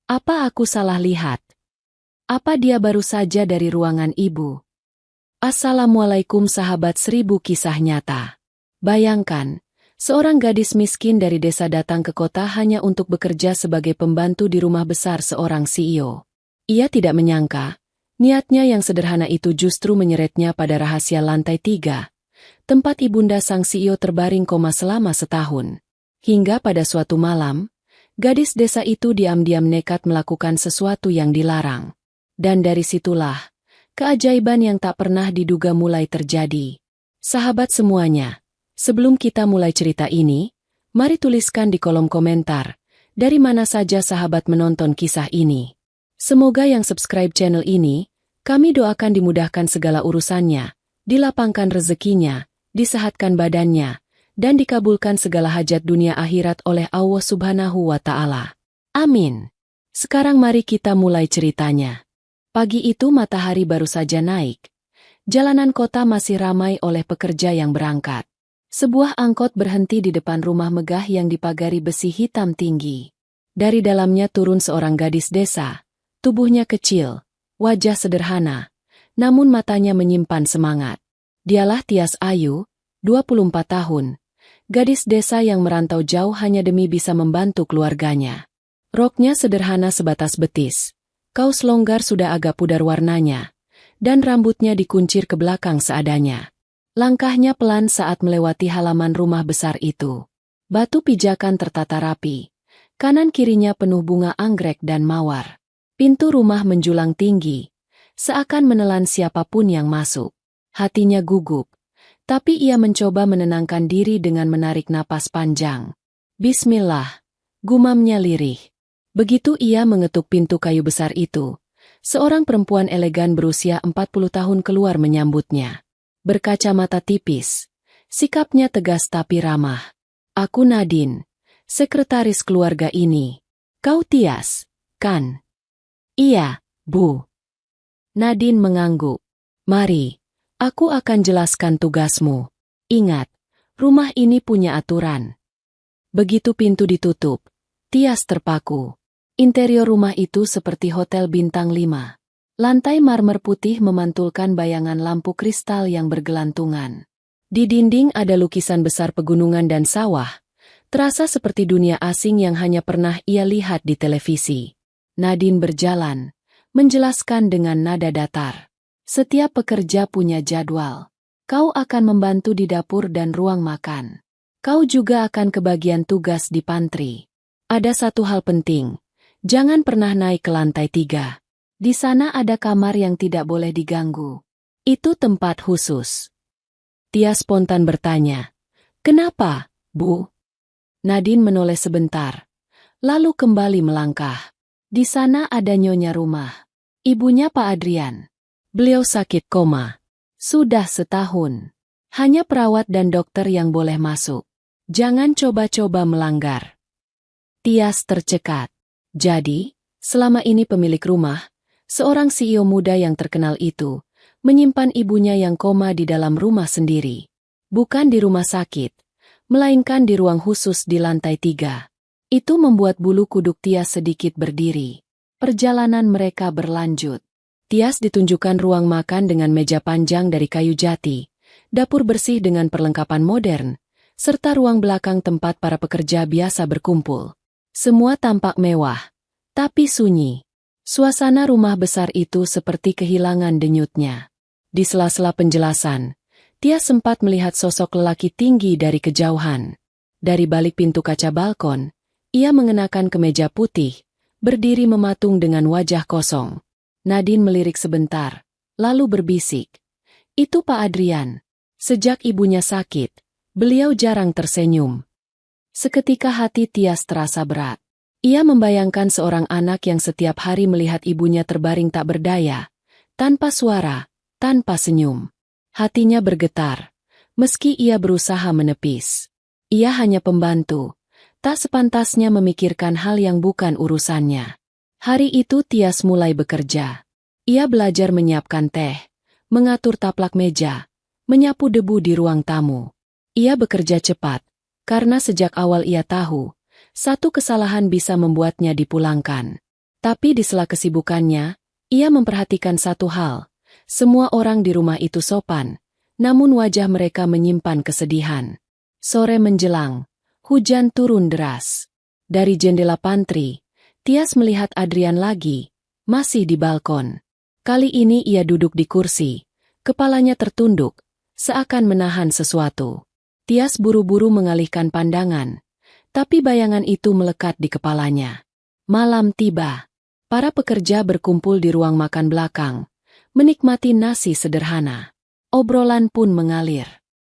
Apa aku salah lihat? Apa dia baru saja dari ruangan ibu? Assalamualaikum sahabat 1000 kisah nyata. Bayangkan, seorang gadis miskin dari desa datang ke kota hanya untuk bekerja sebagai pembantu di rumah besar seorang CEO. Ia tidak menyangka, niatnya yang sederhana itu justru menyeretnya pada rahasia lantai 3, tempat ibunda sang CEO terbaring koma selama setahun. Hingga pada suatu malam, gadis desa itu diam-diam nekat melakukan sesuatu yang dilarang. Dan dari situlah, keajaiban yang tak pernah diduga mulai terjadi. Sahabat semuanya, sebelum kita mulai cerita ini, mari tuliskan di kolom komentar, dari mana saja sahabat menonton kisah ini. Semoga yang subscribe channel ini, kami doakan dimudahkan segala urusannya, dilapangkan rezekinya, disehatkan badannya, dan dikabulkan segala hajat dunia akhirat oleh Allah Subhanahu wa Ta'ala. Amin. Sekarang mari kita mulai ceritanya. Pagi itu matahari baru saja naik. Jalanan kota masih ramai oleh pekerja yang berangkat. Sebuah angkot berhenti di depan rumah megah yang dipagari besi hitam tinggi. Dari dalamnya turun seorang gadis desa. Tubuhnya kecil, wajah sederhana, namun matanya menyimpan semangat. Dialah Tias Ayu, 24 tahun. Gadis desa yang merantau jauh hanya demi bisa membantu keluarganya. Roknya sederhana sebatas betis. Kaos longgar sudah agak pudar warnanya, dan rambutnya dikuncir ke belakang seadanya. Langkahnya pelan saat melewati halaman rumah besar itu. Batu pijakan tertata rapi. Kanan kirinya penuh bunga anggrek dan mawar. Pintu rumah menjulang tinggi, seakan menelan siapapun yang masuk. Hatinya gugup, tapi ia mencoba menenangkan diri dengan menarik napas panjang. Bismillah, gumamnya lirih. Begitu ia mengetuk pintu kayu besar itu, seorang perempuan elegan berusia 40 tahun keluar menyambutnya. Berkacamata tipis, sikapnya tegas tapi ramah. Aku Nadine, sekretaris keluarga ini. Kau Tias, kan? Iya, Bu. Nadine mengangguk. Mari, aku akan jelaskan tugasmu. Ingat, rumah ini punya aturan. Begitu pintu ditutup, Tias terpaku. Interior rumah itu seperti hotel bintang 5. Lantai marmer putih memantulkan bayangan lampu kristal yang bergelantungan. Di dinding ada lukisan besar pegunungan dan sawah, terasa seperti dunia asing yang hanya pernah ia lihat di televisi. Nadine berjalan, menjelaskan dengan nada datar. Setiap pekerja punya jadwal. Kau akan membantu di dapur dan ruang makan. Kau juga akan kebagian tugas di pantry. Ada satu hal penting. Jangan pernah naik ke lantai 3. Di sana ada kamar yang tidak boleh diganggu. Itu tempat khusus. Tia spontan bertanya, "Kenapa, Bu?" Nadine menoleh sebentar, lalu kembali melangkah. Di sana ada nyonya rumah. Ibunya Pak Adrian. Beliau sakit koma. Sudah setahun. Hanya perawat dan dokter yang boleh masuk. Jangan coba-coba melanggar. Tias tercekat. Jadi, selama ini pemilik rumah, seorang CEO muda yang terkenal itu, menyimpan ibunya yang koma di dalam rumah sendiri. Bukan di rumah sakit, melainkan di ruang khusus di lantai 3. Itu membuat bulu kuduk Tias sedikit berdiri. Perjalanan mereka berlanjut. Tias ditunjukkan ruang makan dengan meja panjang dari kayu jati, dapur bersih dengan perlengkapan modern, serta ruang belakang tempat para pekerja biasa berkumpul. Semua tampak mewah, tapi sunyi. Suasana rumah besar itu seperti kehilangan denyutnya. Di sela-sela penjelasan, Tia sempat melihat sosok lelaki tinggi dari kejauhan. Dari balik pintu kaca balkon, ia mengenakan kemeja putih, berdiri mematung dengan wajah kosong. Nadine melirik sebentar, lalu berbisik. Itu Pak Adrian. Sejak ibunya sakit, beliau jarang tersenyum. Seketika hati Tias terasa berat. Ia membayangkan seorang anak yang setiap hari melihat ibunya terbaring tak berdaya, tanpa suara, tanpa senyum. Hatinya bergetar, meski ia berusaha menepis. Ia hanya pembantu, tak sepantasnya memikirkan hal yang bukan urusannya. Hari itu Tias mulai bekerja. Ia belajar menyiapkan teh, mengatur taplak meja, menyapu debu di ruang tamu. Ia bekerja cepat, karena sejak awal ia tahu, satu kesalahan bisa membuatnya dipulangkan. Tapi di sela kesibukannya, ia memperhatikan satu hal. Semua orang di rumah itu sopan, namun wajah mereka menyimpan kesedihan. Sore menjelang, hujan turun deras. Dari jendela pantry, Tias melihat Adrian lagi, masih di balkon. Kali ini ia duduk di kursi, kepalanya tertunduk, seakan menahan sesuatu. Tias buru-buru mengalihkan pandangan, tapi bayangan itu melekat di kepalanya. Malam tiba. Para pekerja berkumpul di ruang makan belakang, menikmati nasi sederhana. Obrolan pun mengalir.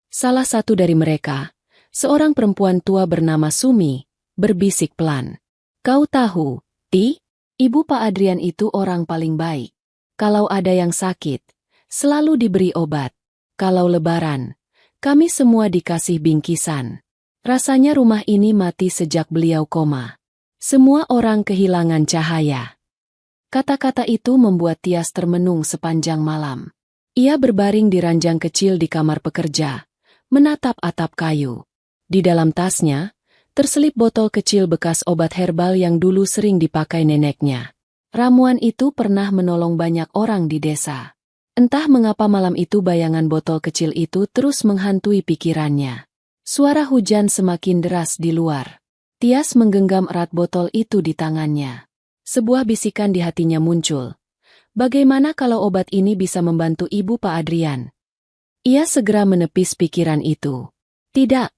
Salah satu dari mereka, seorang perempuan tua bernama Sumi, berbisik pelan. "Kau tahu, Ti, ibu Pak Adrian itu orang paling baik. Kalau ada yang sakit, selalu diberi obat. Kalau lebaran, kami semua dikasih bingkisan. Rasanya rumah ini mati sejak beliau koma. Semua orang kehilangan cahaya." Kata-kata itu membuat Tias termenung sepanjang malam. Ia berbaring di ranjang kecil di kamar pekerja, menatap atap kayu. Di dalam tasnya, terselip botol kecil bekas obat herbal yang dulu sering dipakai neneknya. Ramuan itu pernah menolong banyak orang di desa. Entah mengapa malam itu bayangan botol kecil itu terus menghantui pikirannya. Suara hujan semakin deras di luar. Tias menggenggam erat botol itu di tangannya. Sebuah bisikan di hatinya muncul. Bagaimana kalau obat ini bisa membantu ibu Pak Adrian? Ia segera menepis pikiran itu. Tidak,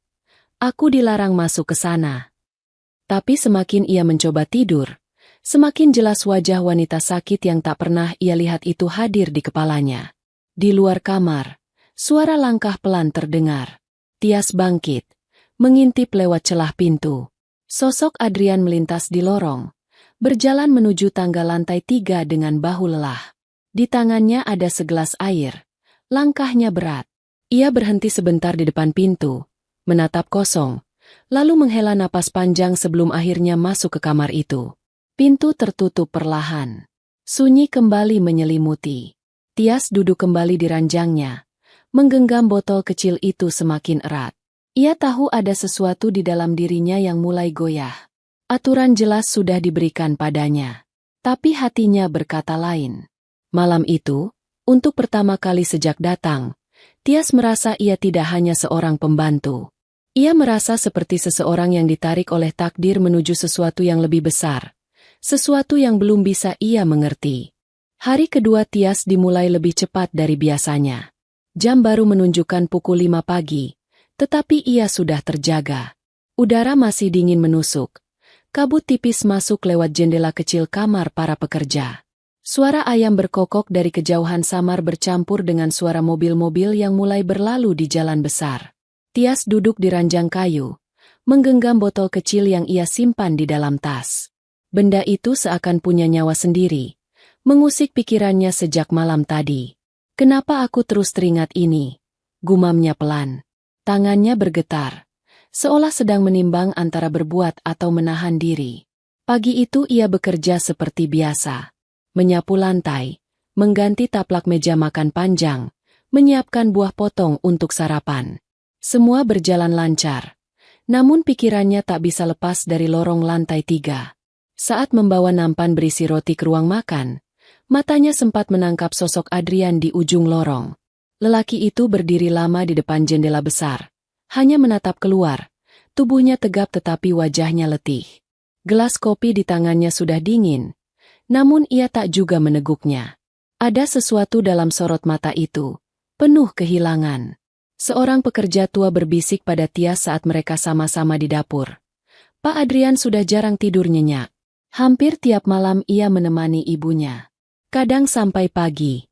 aku dilarang masuk ke sana. Tapi semakin ia mencoba tidur, semakin jelas wajah wanita sakit yang tak pernah ia lihat itu hadir di kepalanya. Di luar kamar, suara langkah pelan terdengar. Tias bangkit, mengintip lewat celah pintu. Sosok Adrian melintas di lorong, berjalan menuju tangga lantai 3 dengan bahu lelah. Di tangannya ada segelas air. Langkahnya berat. Ia berhenti sebentar di depan pintu, menatap kosong, lalu menghela napas panjang sebelum akhirnya masuk ke kamar itu. Pintu tertutup perlahan. Sunyi kembali menyelimuti. Tias duduk kembali di ranjangnya, menggenggam botol kecil itu semakin erat. Ia tahu ada sesuatu di dalam dirinya yang mulai goyah. Aturan jelas sudah diberikan padanya. Tapi hatinya berkata lain. Malam itu, untuk pertama kali sejak datang, Tias merasa ia tidak hanya seorang pembantu. Ia merasa seperti seseorang yang ditarik oleh takdir menuju sesuatu yang lebih besar. Sesuatu yang belum bisa ia mengerti. Hari kedua Tias dimulai lebih cepat dari biasanya. Jam baru menunjukkan pukul 5 pagi, tetapi ia sudah terjaga. Udara masih dingin menusuk. Kabut tipis masuk lewat jendela kecil kamar para pekerja. Suara ayam berkokok dari kejauhan samar bercampur dengan suara mobil-mobil yang mulai berlalu di jalan besar. Tias duduk di ranjang kayu, menggenggam botol kecil yang ia simpan di dalam tas. Benda itu seakan punya nyawa sendiri, mengusik pikirannya sejak malam tadi. "Kenapa aku terus teringat ini?" gumamnya pelan. Tangannya bergetar, seolah sedang menimbang antara berbuat atau menahan diri. Pagi itu ia bekerja seperti biasa. Menyapu lantai, mengganti taplak meja makan panjang, menyiapkan buah potong untuk sarapan. Semua berjalan lancar. Namun pikirannya tak bisa lepas dari lorong lantai 3. Saat membawa nampan berisi roti ke ruang makan, matanya sempat menangkap sosok Adrian di ujung lorong. Lelaki itu berdiri lama di depan jendela besar. Hanya menatap keluar, tubuhnya tegap tetapi wajahnya letih. Gelas kopi di tangannya sudah dingin, namun ia tak juga meneguknya. Ada sesuatu dalam sorot mata itu, penuh kehilangan. Seorang pekerja tua berbisik pada Tias saat mereka sama-sama di dapur. Pak Adrian sudah jarang tidur nyenyak. Hampir tiap malam ia menemani ibunya. Kadang sampai pagi.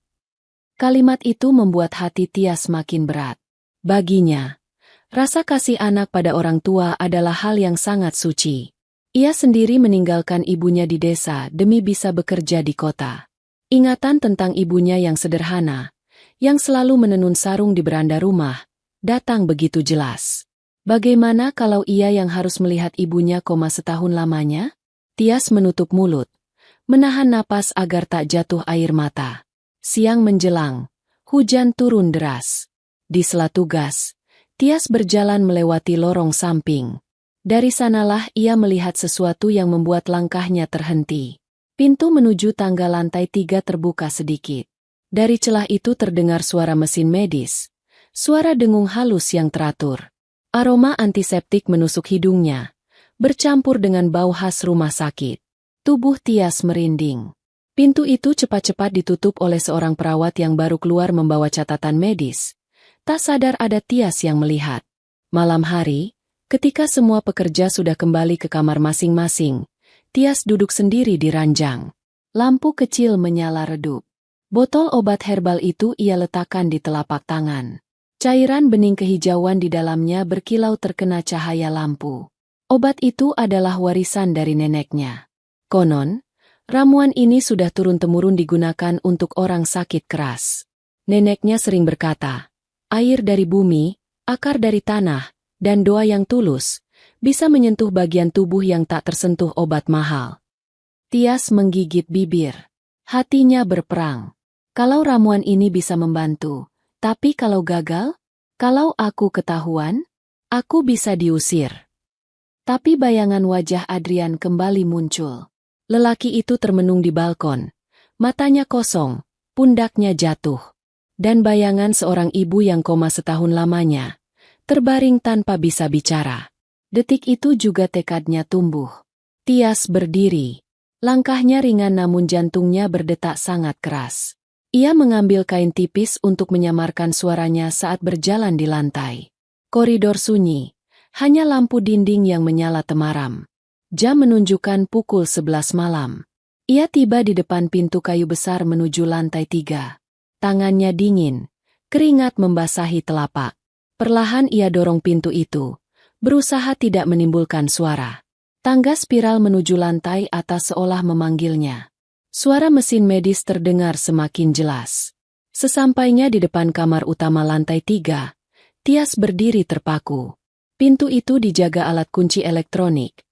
Kalimat itu membuat hati Tias makin berat. Baginya, rasa kasih anak pada orang tua adalah hal yang sangat suci. Ia sendiri meninggalkan ibunya di desa demi bisa bekerja di kota. Ingatan tentang ibunya yang sederhana, yang selalu menenun sarung di beranda rumah, datang begitu jelas. Bagaimana kalau ia yang harus melihat ibunya koma setahun lamanya? Tias menutup mulut, menahan napas agar tak jatuh air mata. Siang menjelang, hujan turun deras. Di sela tugas, Tias berjalan melewati lorong samping. Dari sanalah ia melihat sesuatu yang membuat langkahnya terhenti. Pintu menuju tangga lantai 3 terbuka sedikit. Dari celah itu terdengar suara mesin medis, suara dengung halus yang teratur. Aroma antiseptik menusuk hidungnya, bercampur dengan bau khas rumah sakit. Tubuh Tias merinding. Pintu itu cepat-cepat ditutup oleh seorang perawat yang baru keluar membawa catatan medis. Tak sadar ada Tias yang melihat. Malam hari, ketika semua pekerja sudah kembali ke kamar masing-masing, Tias duduk sendiri di ranjang. Lampu kecil menyala redup. Botol obat herbal itu ia letakkan di telapak tangan. Cairan bening kehijauan di dalamnya berkilau terkena cahaya lampu. Obat itu adalah warisan dari neneknya. Konon, ramuan ini sudah turun-temurun digunakan untuk orang sakit keras. Neneknya sering berkata, air dari bumi, akar dari tanah, dan doa yang tulus, bisa menyentuh bagian tubuh yang tak tersentuh obat mahal. Tias menggigit bibir. Hatinya berperang. Kalau ramuan ini bisa membantu, tapi kalau gagal? Kalau aku ketahuan, aku bisa diusir. Tapi bayangan wajah Adrian kembali muncul. Lelaki itu termenung di balkon, matanya kosong, pundaknya jatuh. Dan bayangan seorang ibu yang koma setahun lamanya, terbaring tanpa bisa bicara. Detik itu juga tekadnya tumbuh. Tias berdiri. Langkahnya ringan namun jantungnya berdetak sangat keras. Ia mengambil kain tipis untuk menyamarkan suaranya saat berjalan di lantai. Koridor sunyi, hanya lampu dinding yang menyala temaram. Jam menunjukkan pukul 11 malam. Ia tiba di depan pintu kayu besar menuju lantai 3. Tangannya dingin, keringat membasahi telapak. Perlahan ia dorong pintu itu, berusaha tidak menimbulkan suara. Tangga spiral menuju lantai atas seolah memanggilnya. Suara mesin medis terdengar semakin jelas. Sesampainya di depan kamar utama lantai 3, Tias berdiri terpaku. Pintu itu dijaga alat kunci elektronik,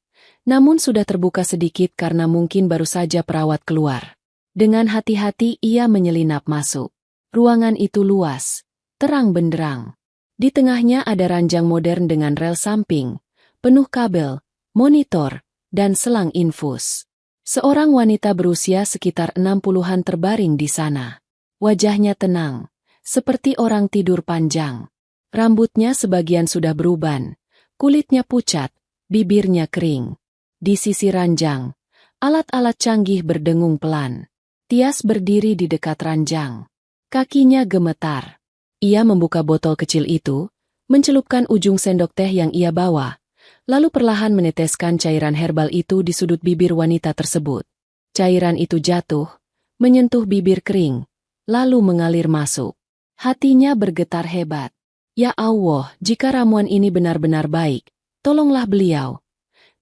namun sudah terbuka sedikit karena mungkin baru saja perawat keluar. Dengan hati-hati ia menyelinap masuk. Ruangan itu luas, terang benderang. Di tengahnya ada ranjang modern dengan rel samping, penuh kabel, monitor, dan selang infus. Seorang wanita berusia sekitar 60-an terbaring di sana. Wajahnya tenang, seperti orang tidur panjang. Rambutnya sebagian sudah beruban, kulitnya pucat, bibirnya kering. Di sisi ranjang, alat-alat canggih berdengung pelan. Tias berdiri di dekat ranjang. Kakinya gemetar. Ia membuka botol kecil itu, mencelupkan ujung sendok teh yang ia bawa, lalu perlahan meneteskan cairan herbal itu di sudut bibir wanita tersebut. Cairan itu jatuh, menyentuh bibir kering, lalu mengalir masuk. Hatinya bergetar hebat. Ya Allah, jika ramuan ini benar-benar baik, tolonglah beliau.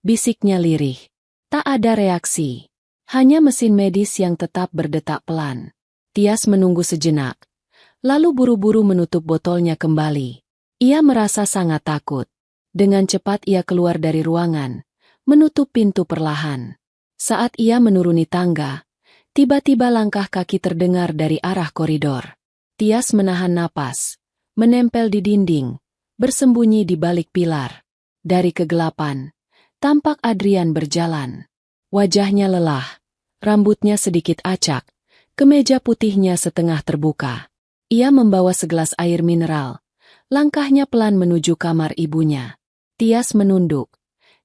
Bisiknya lirih. Tak ada reaksi. Hanya mesin medis yang tetap berdetak pelan. Tias menunggu sejenak, lalu buru-buru menutup botolnya kembali. Ia merasa sangat takut. Dengan cepat ia keluar dari ruangan, menutup pintu perlahan. Saat ia menuruni tangga, tiba-tiba langkah kaki terdengar dari arah koridor. Tias menahan napas, menempel di dinding, bersembunyi di balik pilar. Dari kegelapan, tampak Adrian berjalan. Wajahnya lelah, rambutnya sedikit acak, kemeja putihnya setengah terbuka. Ia membawa segelas air mineral. Langkahnya pelan menuju kamar ibunya. Tias menunduk.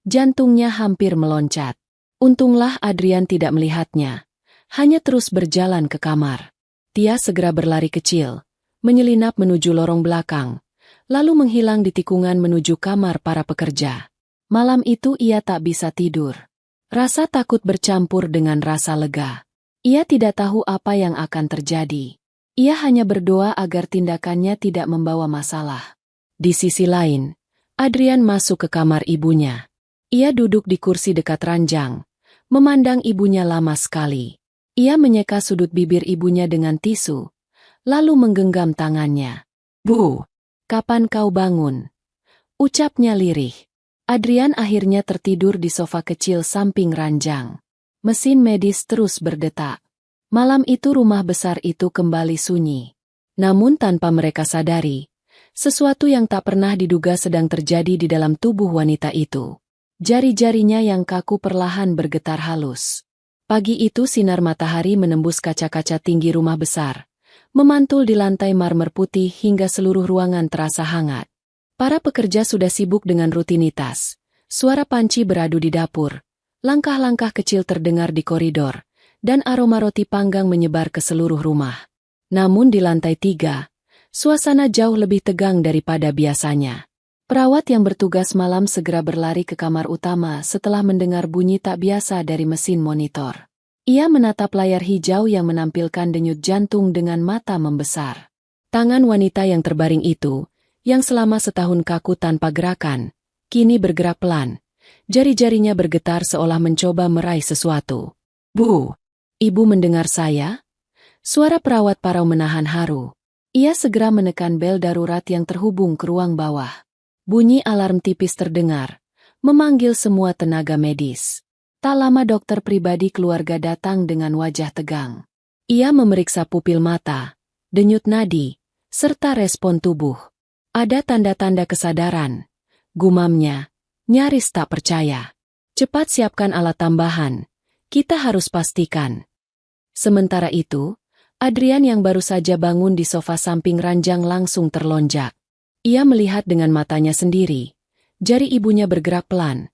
Jantungnya hampir meloncat. Untunglah Adrian tidak melihatnya. Hanya terus berjalan ke kamar. Tias segera berlari kecil, menyelinap menuju lorong belakang, lalu menghilang di tikungan menuju kamar para pekerja. Malam itu ia tak bisa tidur. Rasa takut bercampur dengan rasa lega. Ia tidak tahu apa yang akan terjadi. Ia hanya berdoa agar tindakannya tidak membawa masalah. Di sisi lain, Adrian masuk ke kamar ibunya. Ia duduk di kursi dekat ranjang, memandang ibunya lama sekali. Ia menyeka sudut bibir ibunya dengan tisu, lalu menggenggam tangannya. "Bu, kapan kau bangun?" ucapnya lirih. Adrian akhirnya tertidur di sofa kecil samping ranjang. Mesin medis terus berdetak. Malam itu rumah besar itu kembali sunyi. Namun tanpa mereka sadari, sesuatu yang tak pernah diduga sedang terjadi di dalam tubuh wanita itu. Jari-jarinya yang kaku perlahan bergetar halus. Pagi itu sinar matahari menembus kaca-kaca tinggi rumah besar, memantul di lantai marmer putih hingga seluruh ruangan terasa hangat. Para pekerja sudah sibuk dengan rutinitas. Suara panci beradu di dapur, langkah-langkah kecil terdengar di koridor, dan aroma roti panggang menyebar ke seluruh rumah. Namun di lantai 3, suasana jauh lebih tegang daripada biasanya. Perawat yang bertugas malam segera berlari ke kamar utama setelah mendengar bunyi tak biasa dari mesin monitor. Ia menatap layar hijau yang menampilkan denyut jantung dengan mata membesar. Tangan wanita yang terbaring itu, yang selama setahun kaku tanpa gerakan, kini bergerak pelan. Jari-jarinya bergetar seolah mencoba meraih sesuatu. "Bu, ibu mendengar saya?" Suara perawat parau menahan haru. Ia segera menekan bel darurat yang terhubung ke ruang bawah. Bunyi alarm tipis terdengar, memanggil semua tenaga medis. Tak lama dokter pribadi keluarga datang dengan wajah tegang. Ia memeriksa pupil mata, denyut nadi, serta respon tubuh. Ada tanda-tanda kesadaran. Gumamnya, nyaris tak percaya. "Cepat siapkan alat tambahan. Kita harus pastikan." Sementara itu, Adrian yang baru saja bangun di sofa samping ranjang langsung terlonjak. Ia melihat dengan matanya sendiri. Jari ibunya bergerak pelan.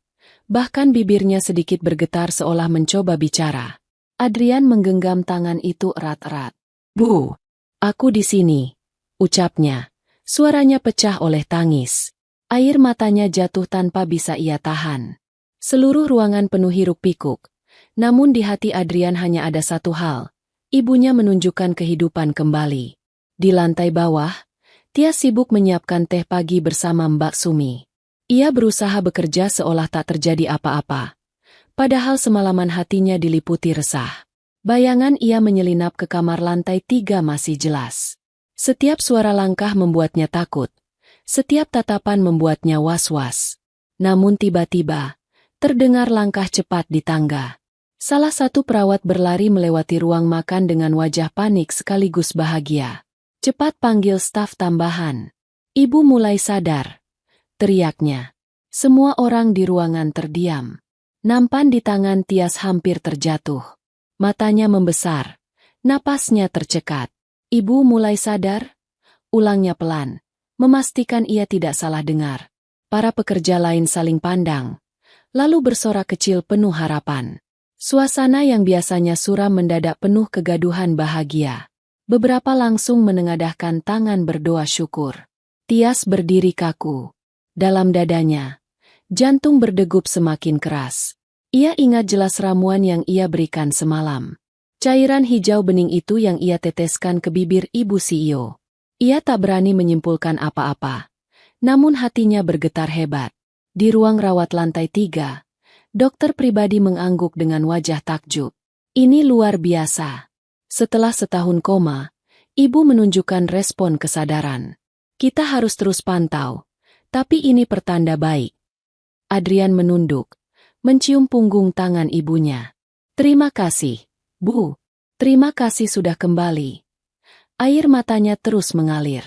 Bahkan bibirnya sedikit bergetar seolah mencoba bicara. Adrian menggenggam tangan itu erat-erat. "Bu, aku di sini," ucapnya. Suaranya pecah oleh tangis. Air matanya jatuh tanpa bisa ia tahan. Seluruh ruangan penuh hiruk-pikuk. Namun di hati Adrian hanya ada satu hal. Ibunya menunjukkan kehidupan kembali. Di lantai bawah, Tias sibuk menyiapkan teh pagi bersama Mbak Sumi. Ia berusaha bekerja seolah tak terjadi apa-apa. Padahal semalaman hatinya diliputi resah. Bayangan ia menyelinap ke kamar lantai 3 masih jelas. Setiap suara langkah membuatnya takut. Setiap tatapan membuatnya was-was. Namun tiba-tiba, terdengar langkah cepat di tangga. Salah satu perawat berlari melewati ruang makan dengan wajah panik sekaligus bahagia. "Cepat panggil staf tambahan." "Ibu mulai sadar," teriaknya. Semua orang di ruangan terdiam. Nampan di tangan Tias hampir terjatuh. Matanya membesar. Napasnya tercekat. "Ibu mulai sadar?" Ulangnya pelan, memastikan ia tidak salah dengar. Para pekerja lain saling pandang, lalu bersorak kecil penuh harapan. Suasana yang biasanya suram mendadak penuh kegaduhan bahagia. Beberapa langsung menengadahkan tangan berdoa syukur. Tias berdiri kaku. Dalam dadanya, jantung berdegup semakin keras. Ia ingat jelas ramuan yang ia berikan semalam. Cairan hijau bening itu yang ia teteskan ke bibir ibu CEO. Ia tak berani menyimpulkan apa-apa. Namun hatinya bergetar hebat. Di ruang rawat lantai 3, dokter pribadi mengangguk dengan wajah takjub. "Ini luar biasa." Setelah setahun koma, ibu menunjukkan respon kesadaran. "Kita harus terus pantau, tapi ini pertanda baik." Adrian menunduk, mencium punggung tangan ibunya. "Terima kasih, Bu. Terima kasih sudah kembali." Air matanya terus mengalir.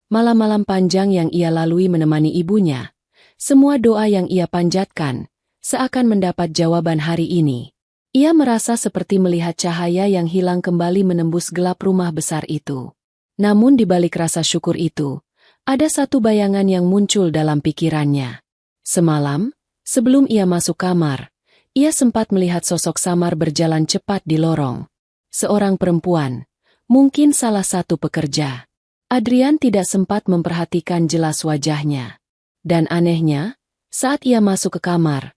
Malam-malam panjang yang ia lalui menemani ibunya, semua doa yang ia panjatkan, seakan mendapat jawaban hari ini. Ia merasa seperti melihat cahaya yang hilang kembali menembus gelap rumah besar itu. Namun di balik rasa syukur itu, ada satu bayangan yang muncul dalam pikirannya. Semalam, sebelum ia masuk kamar, ia sempat melihat sosok samar berjalan cepat di lorong. Seorang perempuan, mungkin salah satu pekerja. Adrian tidak sempat memperhatikan jelas wajahnya. Dan anehnya, saat ia masuk ke kamar,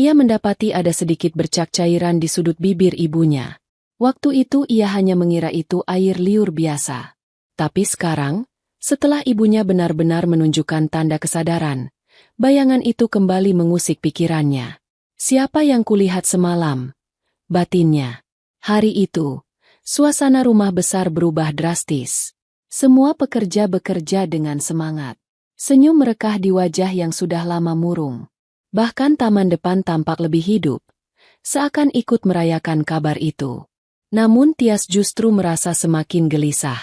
ia mendapati ada sedikit bercak cairan di sudut bibir ibunya. Waktu itu ia hanya mengira itu air liur biasa. Tapi sekarang, setelah ibunya benar-benar menunjukkan tanda kesadaran, bayangan itu kembali mengusik pikirannya. "Siapa yang kulihat semalam?" batinnya. Hari itu, suasana rumah besar berubah drastis. Semua pekerja bekerja dengan semangat. Senyum merekah di wajah yang sudah lama murung. Bahkan taman depan tampak lebih hidup, seakan ikut merayakan kabar itu. Namun Tias justru merasa semakin gelisah.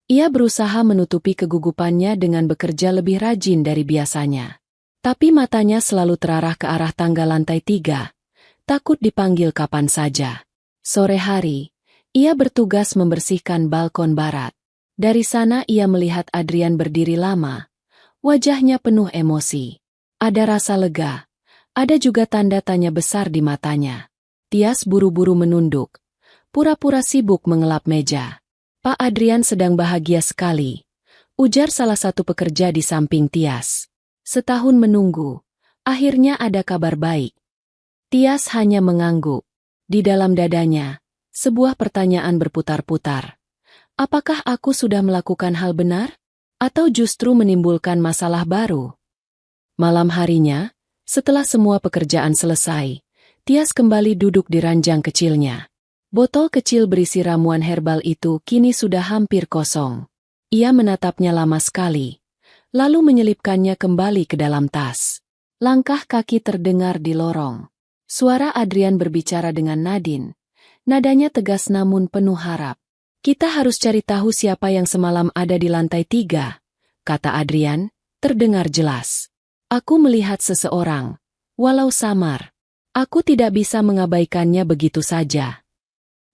Ia berusaha menutupi kegugupannya dengan bekerja lebih rajin dari biasanya. Tapi matanya selalu terarah ke arah tangga lantai 3, takut dipanggil kapan saja. Sore hari, ia bertugas membersihkan balkon barat. Dari sana ia melihat Adrian berdiri lama. Wajahnya penuh emosi. Ada rasa lega. Ada juga tanda tanya besar di matanya. Tias buru-buru menunduk. Pura-pura sibuk mengelap meja. Pak Adrian sedang bahagia sekali, ujar salah satu pekerja di samping Tias. Setahun menunggu, akhirnya ada kabar baik. Tias hanya mengangguk. Di dalam dadanya, sebuah pertanyaan berputar-putar. Apakah aku sudah melakukan hal benar? Atau justru menimbulkan masalah baru? Malam harinya, setelah semua pekerjaan selesai, Tias kembali duduk di ranjang kecilnya. Botol kecil berisi ramuan herbal itu kini sudah hampir kosong. Ia menatapnya lama sekali, lalu menyelipkannya kembali ke dalam tas. Langkah kaki terdengar di lorong. Suara Adrian berbicara dengan Nadine. Nadanya tegas namun penuh harap. Kita harus cari tahu siapa yang semalam ada di lantai 3, kata Adrian, terdengar jelas. Aku melihat seseorang, walau samar. Aku tidak bisa mengabaikannya begitu saja.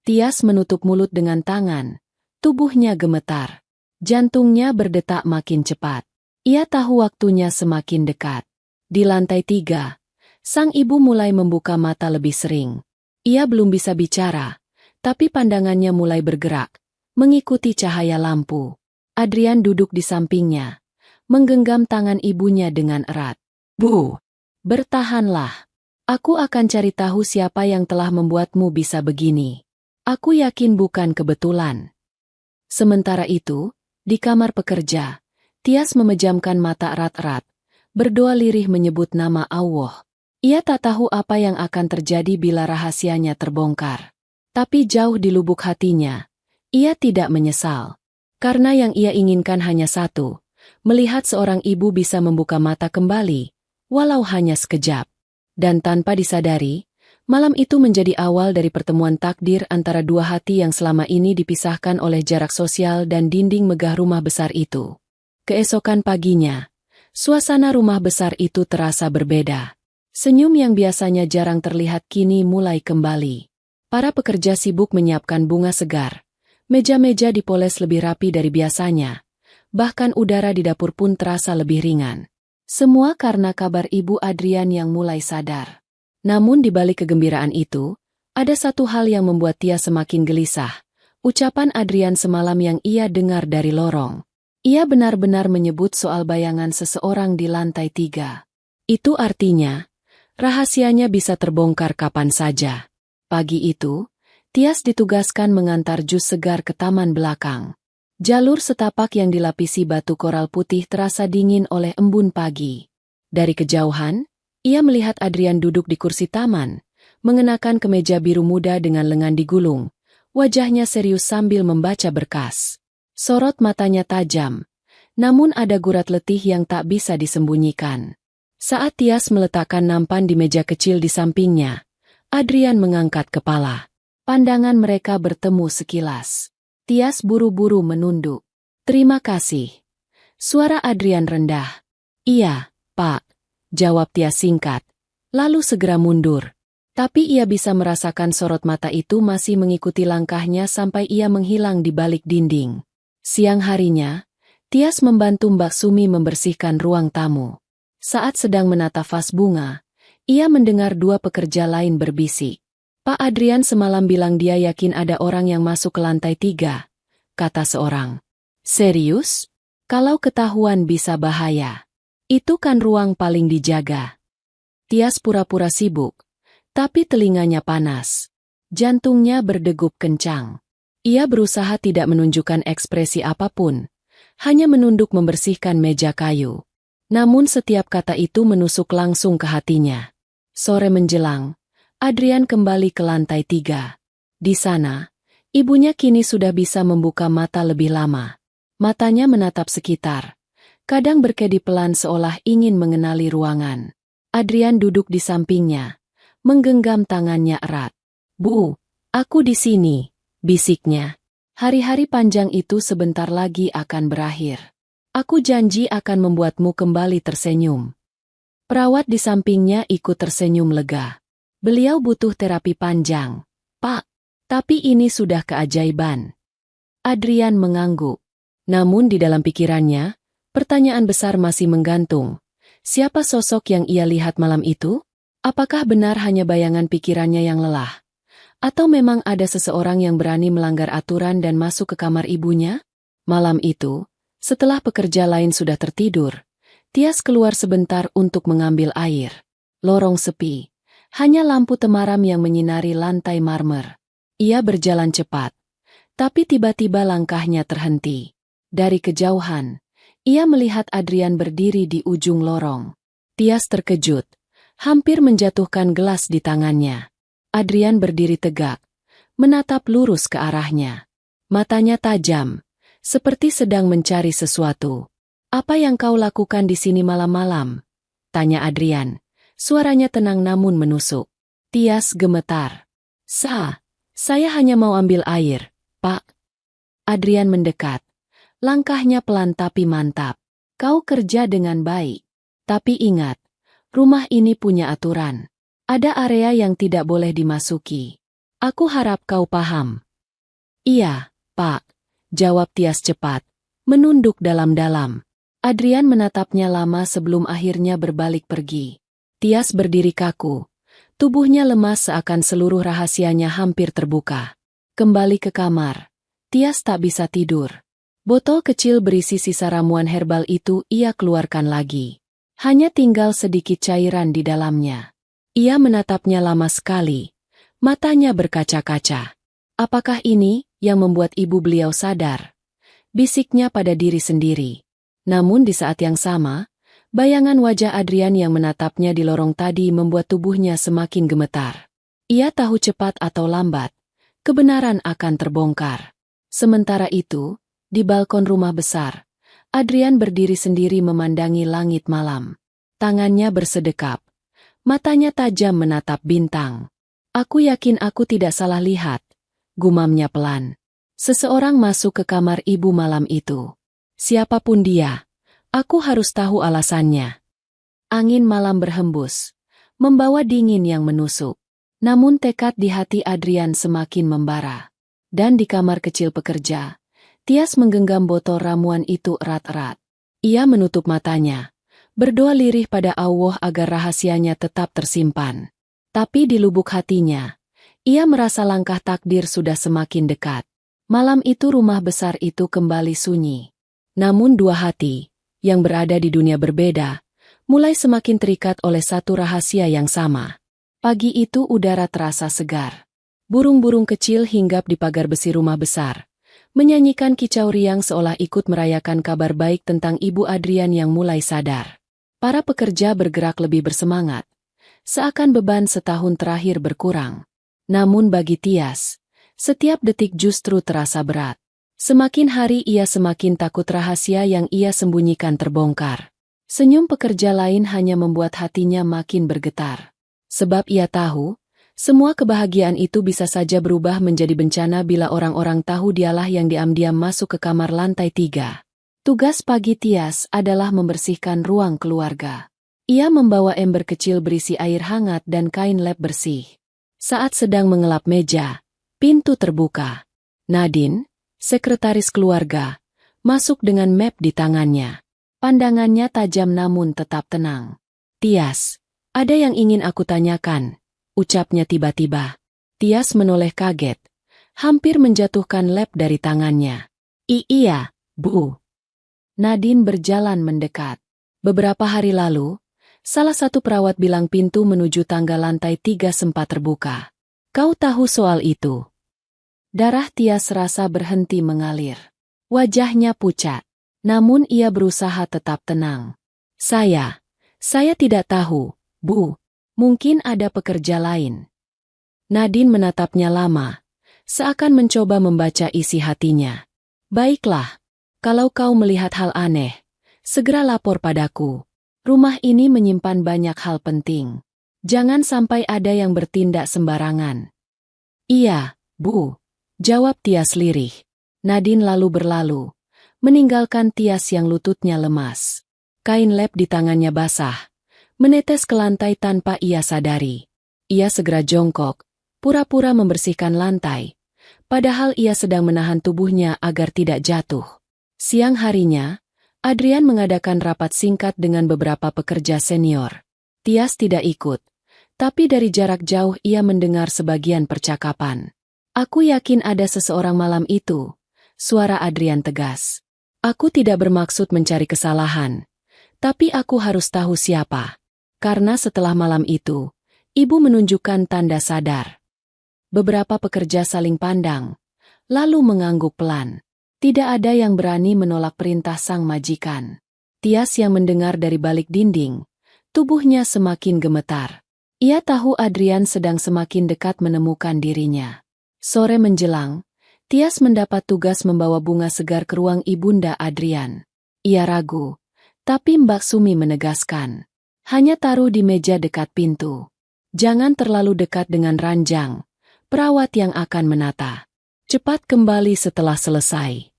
Tias menutup mulut dengan tangan. Tubuhnya gemetar. Jantungnya berdetak makin cepat. Ia tahu waktunya semakin dekat. Di lantai 3, sang ibu mulai membuka mata lebih sering. Ia belum bisa bicara, tapi pandangannya mulai bergerak, mengikuti cahaya lampu. Adrian duduk di sampingnya, menggenggam tangan ibunya dengan erat. Bu, bertahanlah. Aku akan cari tahu siapa yang telah membuatmu bisa begini. Aku yakin bukan kebetulan. Sementara itu, di kamar pekerja, Tias memejamkan mata erat-erat, berdoa lirih menyebut nama Allah. Ia tak tahu apa yang akan terjadi bila rahasianya terbongkar. Tapi jauh di lubuk hatinya, ia tidak menyesal. Karena yang ia inginkan hanya satu, melihat seorang ibu bisa membuka mata kembali, walau hanya sekejap. Dan tanpa disadari, malam itu menjadi awal dari pertemuan takdir antara dua hati yang selama ini dipisahkan oleh jarak sosial dan dinding megah rumah besar itu. Keesokan paginya, suasana rumah besar itu terasa berbeda. Senyum yang biasanya jarang terlihat kini mulai kembali. Para pekerja sibuk menyiapkan bunga segar. Meja-meja dipoles lebih rapi dari biasanya. Bahkan udara di dapur pun terasa lebih ringan. Semua karena kabar Ibu Adrian yang mulai sadar. Namun di balik kegembiraan itu, ada satu hal yang membuat Tia semakin gelisah. Ucapan Adrian semalam yang ia dengar dari lorong. Ia benar-benar menyebut soal bayangan seseorang di lantai 3. Itu artinya, rahasianya bisa terbongkar kapan saja. Pagi itu, Tias ditugaskan mengantar jus segar ke taman belakang. Jalur setapak yang dilapisi batu koral putih terasa dingin oleh embun pagi. Dari kejauhan, ia melihat Adrian duduk di kursi taman, mengenakan kemeja biru muda dengan lengan digulung. Wajahnya serius sambil membaca berkas. Sorot matanya tajam, namun ada gurat letih yang tak bisa disembunyikan. Saat Tias meletakkan nampan di meja kecil di sampingnya, Adrian mengangkat kepala. Pandangan mereka bertemu sekilas. Tias buru-buru menunduk. Terima kasih. Suara Adrian rendah. Iya, Pak, jawab Tias singkat. Lalu segera mundur. Tapi ia bisa merasakan sorot mata itu masih mengikuti langkahnya sampai ia menghilang di balik dinding. Siang harinya, Tias membantu Mbak Sumi membersihkan ruang tamu. Saat sedang menata vas bunga, ia mendengar dua pekerja lain berbisik. Pak Adrian semalam bilang dia yakin ada orang yang masuk ke lantai 3, kata seorang. Serius? Kalau ketahuan bisa bahaya. Itu kan ruang paling dijaga. Tias pura-pura sibuk, tapi telinganya panas. Jantungnya berdegup kencang. Ia berusaha tidak menunjukkan ekspresi apapun, hanya menunduk membersihkan meja kayu. Namun setiap kata itu menusuk langsung ke hatinya. Sore menjelang, Adrian kembali ke lantai 3. Di sana, ibunya kini sudah bisa membuka mata lebih lama. Matanya menatap sekitar. Kadang berkedip pelan seolah ingin mengenali ruangan. Adrian duduk di sampingnya, menggenggam tangannya erat. Bu, aku di sini, bisiknya. Hari-hari panjang itu sebentar lagi akan berakhir. Aku janji akan membuatmu kembali tersenyum. Perawat di sampingnya ikut tersenyum lega. Beliau butuh terapi panjang. Pak, Tapi ini sudah keajaiban. Adrian mengangguk. Namun di dalam pikirannya, pertanyaan besar masih menggantung. Siapa sosok yang ia lihat malam itu? Apakah benar hanya bayangan pikirannya yang lelah? Atau memang ada seseorang yang berani melanggar aturan dan masuk ke kamar ibunya? Malam itu, setelah pekerja lain sudah tertidur, Tias keluar sebentar untuk mengambil air. Lorong sepi. Hanya lampu temaram yang menyinari lantai marmer. Ia berjalan cepat. Tapi tiba-tiba langkahnya terhenti. Dari kejauhan, ia melihat Adrian berdiri di ujung lorong. Tias terkejut, hampir menjatuhkan gelas di tangannya. Adrian berdiri tegak, menatap lurus ke arahnya. Matanya tajam, seperti sedang mencari sesuatu. "Apa yang kau lakukan di sini malam-malam?" tanya Adrian. Suaranya tenang namun menusuk. Tias gemetar. Saya hanya mau ambil air, Pak." Adrian mendekat. Langkahnya pelan tapi mantap. "Kau kerja dengan baik. Tapi ingat, rumah ini punya aturan. Ada area yang tidak boleh dimasuki. Aku harap kau paham." "Iya, Pak," jawab Tias cepat, menunduk dalam-dalam. Adrian menatapnya lama sebelum akhirnya berbalik pergi. Tias berdiri kaku. Tubuhnya lemas seakan seluruh rahasianya hampir terbuka. Kembali ke kamar. Tias tak bisa tidur. Botol kecil berisi sisa ramuan herbal itu ia keluarkan lagi. Hanya tinggal sedikit cairan di dalamnya. Ia menatapnya lama sekali. Matanya berkaca-kaca. Apakah ini yang membuat ibu beliau sadar? Bisiknya pada diri sendiri. Namun di saat yang sama, bayangan wajah Adrian yang menatapnya di lorong tadi membuat tubuhnya semakin gemetar. Ia tahu cepat atau lambat, kebenaran akan terbongkar. Sementara itu, di balkon rumah besar, Adrian berdiri sendiri memandangi langit malam. Tangannya bersedekap. Matanya tajam menatap bintang. "Aku yakin aku tidak salah lihat," gumamnya pelan. "Seseorang masuk ke kamar ibu malam itu. Siapapun dia, aku harus tahu alasannya." Angin malam berhembus, membawa dingin yang menusuk. Namun tekad di hati Adrian semakin membara. Dan di kamar kecil pekerja, Tias menggenggam botol ramuan itu erat-erat. Ia menutup matanya, berdoa lirih pada Allah agar rahasianya tetap tersimpan. Tapi di lubuk hatinya, ia merasa langkah takdir sudah semakin dekat. Malam itu rumah besar itu kembali sunyi. Namun dua hati, yang berada di dunia berbeda, mulai semakin terikat oleh satu rahasia yang sama. Pagi itu udara terasa segar. Burung-burung kecil hinggap di pagar besi rumah besar, menyanyikan kicau riang seolah ikut merayakan kabar baik tentang Ibu Adrian yang mulai sadar. Para pekerja bergerak lebih bersemangat, seakan beban setahun terakhir berkurang. Namun bagi Tias, setiap detik justru terasa berat. Semakin hari ia semakin takut rahasia yang ia sembunyikan terbongkar. Senyum pekerja lain hanya membuat hatinya makin bergetar. Sebab ia tahu, semua kebahagiaan itu bisa saja berubah menjadi bencana bila orang-orang tahu dialah yang diam-diam masuk ke kamar lantai 3. Tugas pagi Tias adalah membersihkan ruang keluarga. Ia membawa ember kecil berisi air hangat dan kain lap bersih. Saat sedang mengelap meja, pintu terbuka. Nadine, sekretaris keluarga, masuk dengan map di tangannya. Pandangannya tajam namun tetap tenang. "Tias, ada yang ingin aku tanyakan," ucapnya tiba-tiba. Tias menoleh kaget, hampir menjatuhkan lap dari tangannya. Iya, Bu." Nadine berjalan mendekat. Beberapa hari lalu, salah satu perawat bilang pintu menuju tangga lantai 3 sempat terbuka. "Kau tahu soal itu?" Darah Tias rasa berhenti mengalir. Wajahnya pucat, namun ia berusaha tetap tenang. Saya tidak tahu, Bu. Mungkin ada pekerja lain." Nadine menatapnya lama, seakan mencoba membaca isi hatinya. "Baiklah, kalau kau melihat hal aneh, segera lapor padaku. Rumah ini menyimpan banyak hal penting. Jangan sampai ada yang bertindak sembarangan." "Iya, Bu," jawab Tias lirih. Nadine lalu berlalu, meninggalkan Tias yang lututnya lemas. Kain lap di tangannya basah, menetes ke lantai tanpa ia sadari. Ia segera jongkok, pura-pura membersihkan lantai, padahal ia sedang menahan tubuhnya agar tidak jatuh. Siang harinya, Adrian mengadakan rapat singkat dengan beberapa pekerja senior. Tias tidak ikut, tapi dari jarak jauh ia mendengar sebagian percakapan. "Aku yakin ada seseorang malam itu," suara Adrian tegas. "Aku tidak bermaksud mencari kesalahan, tapi aku harus tahu siapa. Karena setelah malam itu, ibu menunjukkan tanda sadar." Beberapa pekerja saling pandang, lalu mengangguk pelan. Tidak ada yang berani menolak perintah sang majikan. Tias yang mendengar dari balik dinding, tubuhnya semakin gemetar. Ia tahu Adrian sedang semakin dekat menemukan dirinya. Sore menjelang, Tias mendapat tugas membawa bunga segar ke ruang ibunda Adrian. Ia ragu, tapi Mbak Sumi menegaskan. "Hanya taruh di meja dekat pintu. Jangan terlalu dekat dengan ranjang, perawat yang akan menata. Cepat kembali setelah selesai."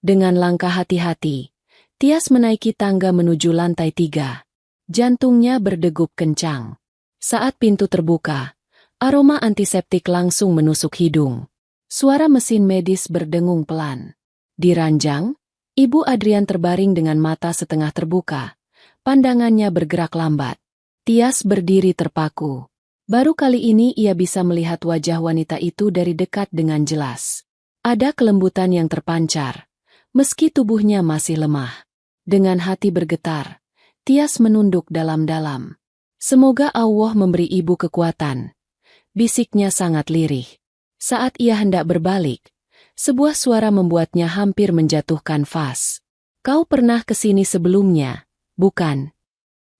Dengan langkah hati-hati, Tias menaiki tangga menuju lantai 3. Jantungnya berdegup kencang. Saat pintu terbuka, aroma antiseptik langsung menusuk hidung. Suara mesin medis berdengung pelan. Di ranjang, Ibu Adrian terbaring dengan mata setengah terbuka. Pandangannya bergerak lambat. Tias berdiri terpaku. Baru kali ini ia bisa melihat wajah wanita itu dari dekat dengan jelas. Ada kelembutan yang terpancar, meski tubuhnya masih lemah. Dengan hati bergetar, Tias menunduk dalam-dalam. "Semoga Allah memberi ibu kekuatan," bisiknya sangat lirih. Saat ia hendak berbalik, sebuah suara membuatnya hampir menjatuhkan vas. "Kau pernah ke sini sebelumnya, bukan?"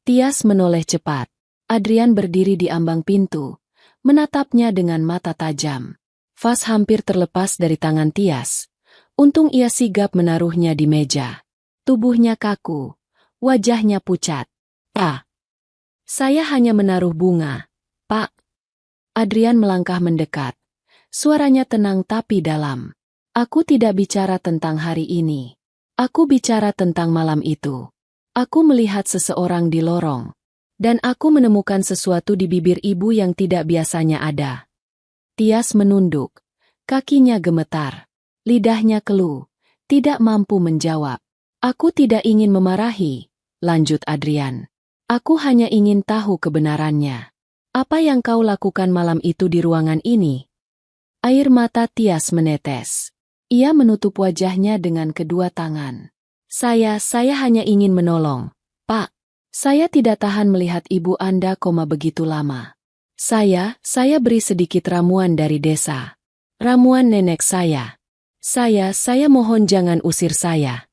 Tias menoleh cepat. Adrian berdiri di ambang pintu, menatapnya dengan mata tajam. Vas hampir terlepas dari tangan Tias. Untung ia sigap menaruhnya di meja. Tubuhnya kaku, wajahnya pucat. "Ah, saya hanya menaruh bunga, Pak." Adrian melangkah mendekat. Suaranya tenang tapi dalam. "Aku tidak bicara tentang hari ini. Aku bicara tentang malam itu. Aku melihat seseorang di lorong. Dan aku menemukan sesuatu di bibir ibu yang tidak biasanya ada." Tias menunduk. Kakinya gemetar. Lidahnya keluh. Tidak mampu menjawab. "Aku tidak ingin memarahi," lanjut Adrian. "Aku hanya ingin tahu kebenarannya. Apa yang kau lakukan malam itu di ruangan ini?" Air mata Tias menetes. Ia menutup wajahnya dengan kedua tangan. Saya hanya ingin menolong, Pak. Saya tidak tahan melihat ibu Anda koma begitu lama. Saya beri sedikit ramuan dari desa. Ramuan nenek saya. Saya mohon jangan usir saya."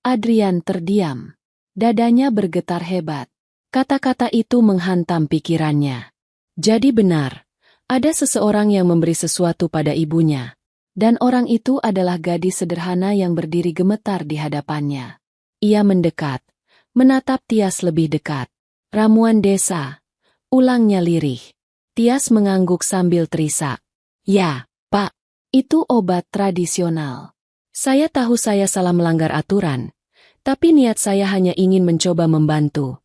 Adrian terdiam. Dadanya bergetar hebat. Kata-kata itu menghantam pikirannya. Jadi benar, ada seseorang yang memberi sesuatu pada ibunya. Dan orang itu adalah gadis sederhana yang berdiri gemetar di hadapannya. Ia mendekat, menatap Tias lebih dekat. "Ramuan desa," ulangnya lirih. Tias mengangguk sambil terisak. "Ya, Pak, itu obat tradisional. Saya tahu saya salah melanggar aturan, tapi niat saya hanya ingin mencoba membantu."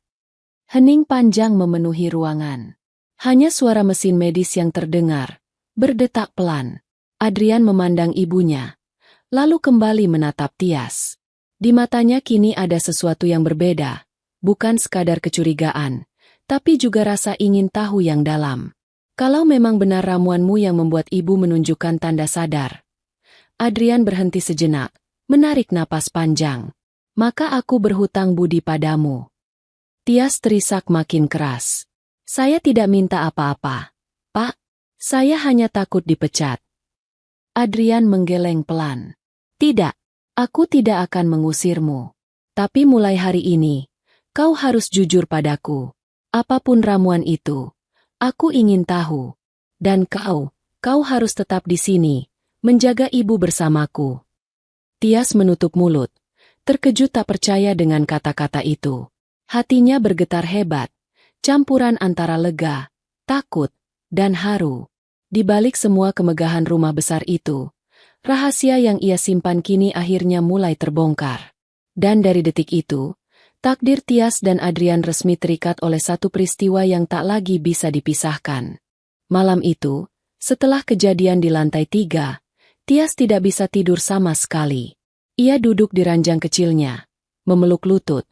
Hening panjang memenuhi ruangan. Hanya suara mesin medis yang terdengar, berdetak pelan. Adrian memandang ibunya, lalu kembali menatap Tias. Di matanya kini ada sesuatu yang berbeda, bukan sekadar kecurigaan, tapi juga rasa ingin tahu yang dalam. "Kalau memang benar ramuanmu yang membuat ibu menunjukkan tanda sadar." Adrian berhenti sejenak, menarik napas panjang. "Maka aku berhutang budi padamu." Tias terisak makin keras. "Saya tidak minta apa-apa, Pak. Saya hanya takut dipecat." Adrian menggeleng pelan. "Tidak, aku tidak akan mengusirmu. Tapi mulai hari ini, kau harus jujur padaku. Apapun ramuan itu, aku ingin tahu. Dan kau harus tetap di sini, menjaga ibu bersamaku." Tias menutup mulut, terkejut tak percaya dengan kata-kata itu. Hatinya bergetar hebat, campuran antara lega, takut, dan haru. Di balik semua kemegahan rumah besar itu, rahasia yang ia simpan kini akhirnya mulai terbongkar. Dan dari detik itu, takdir Tias dan Adrian resmi terikat oleh satu peristiwa yang tak lagi bisa dipisahkan. Malam itu, Setelah kejadian di lantai 3, Tias tidak bisa tidur sama sekali. Ia duduk di ranjang kecilnya, memeluk lutut.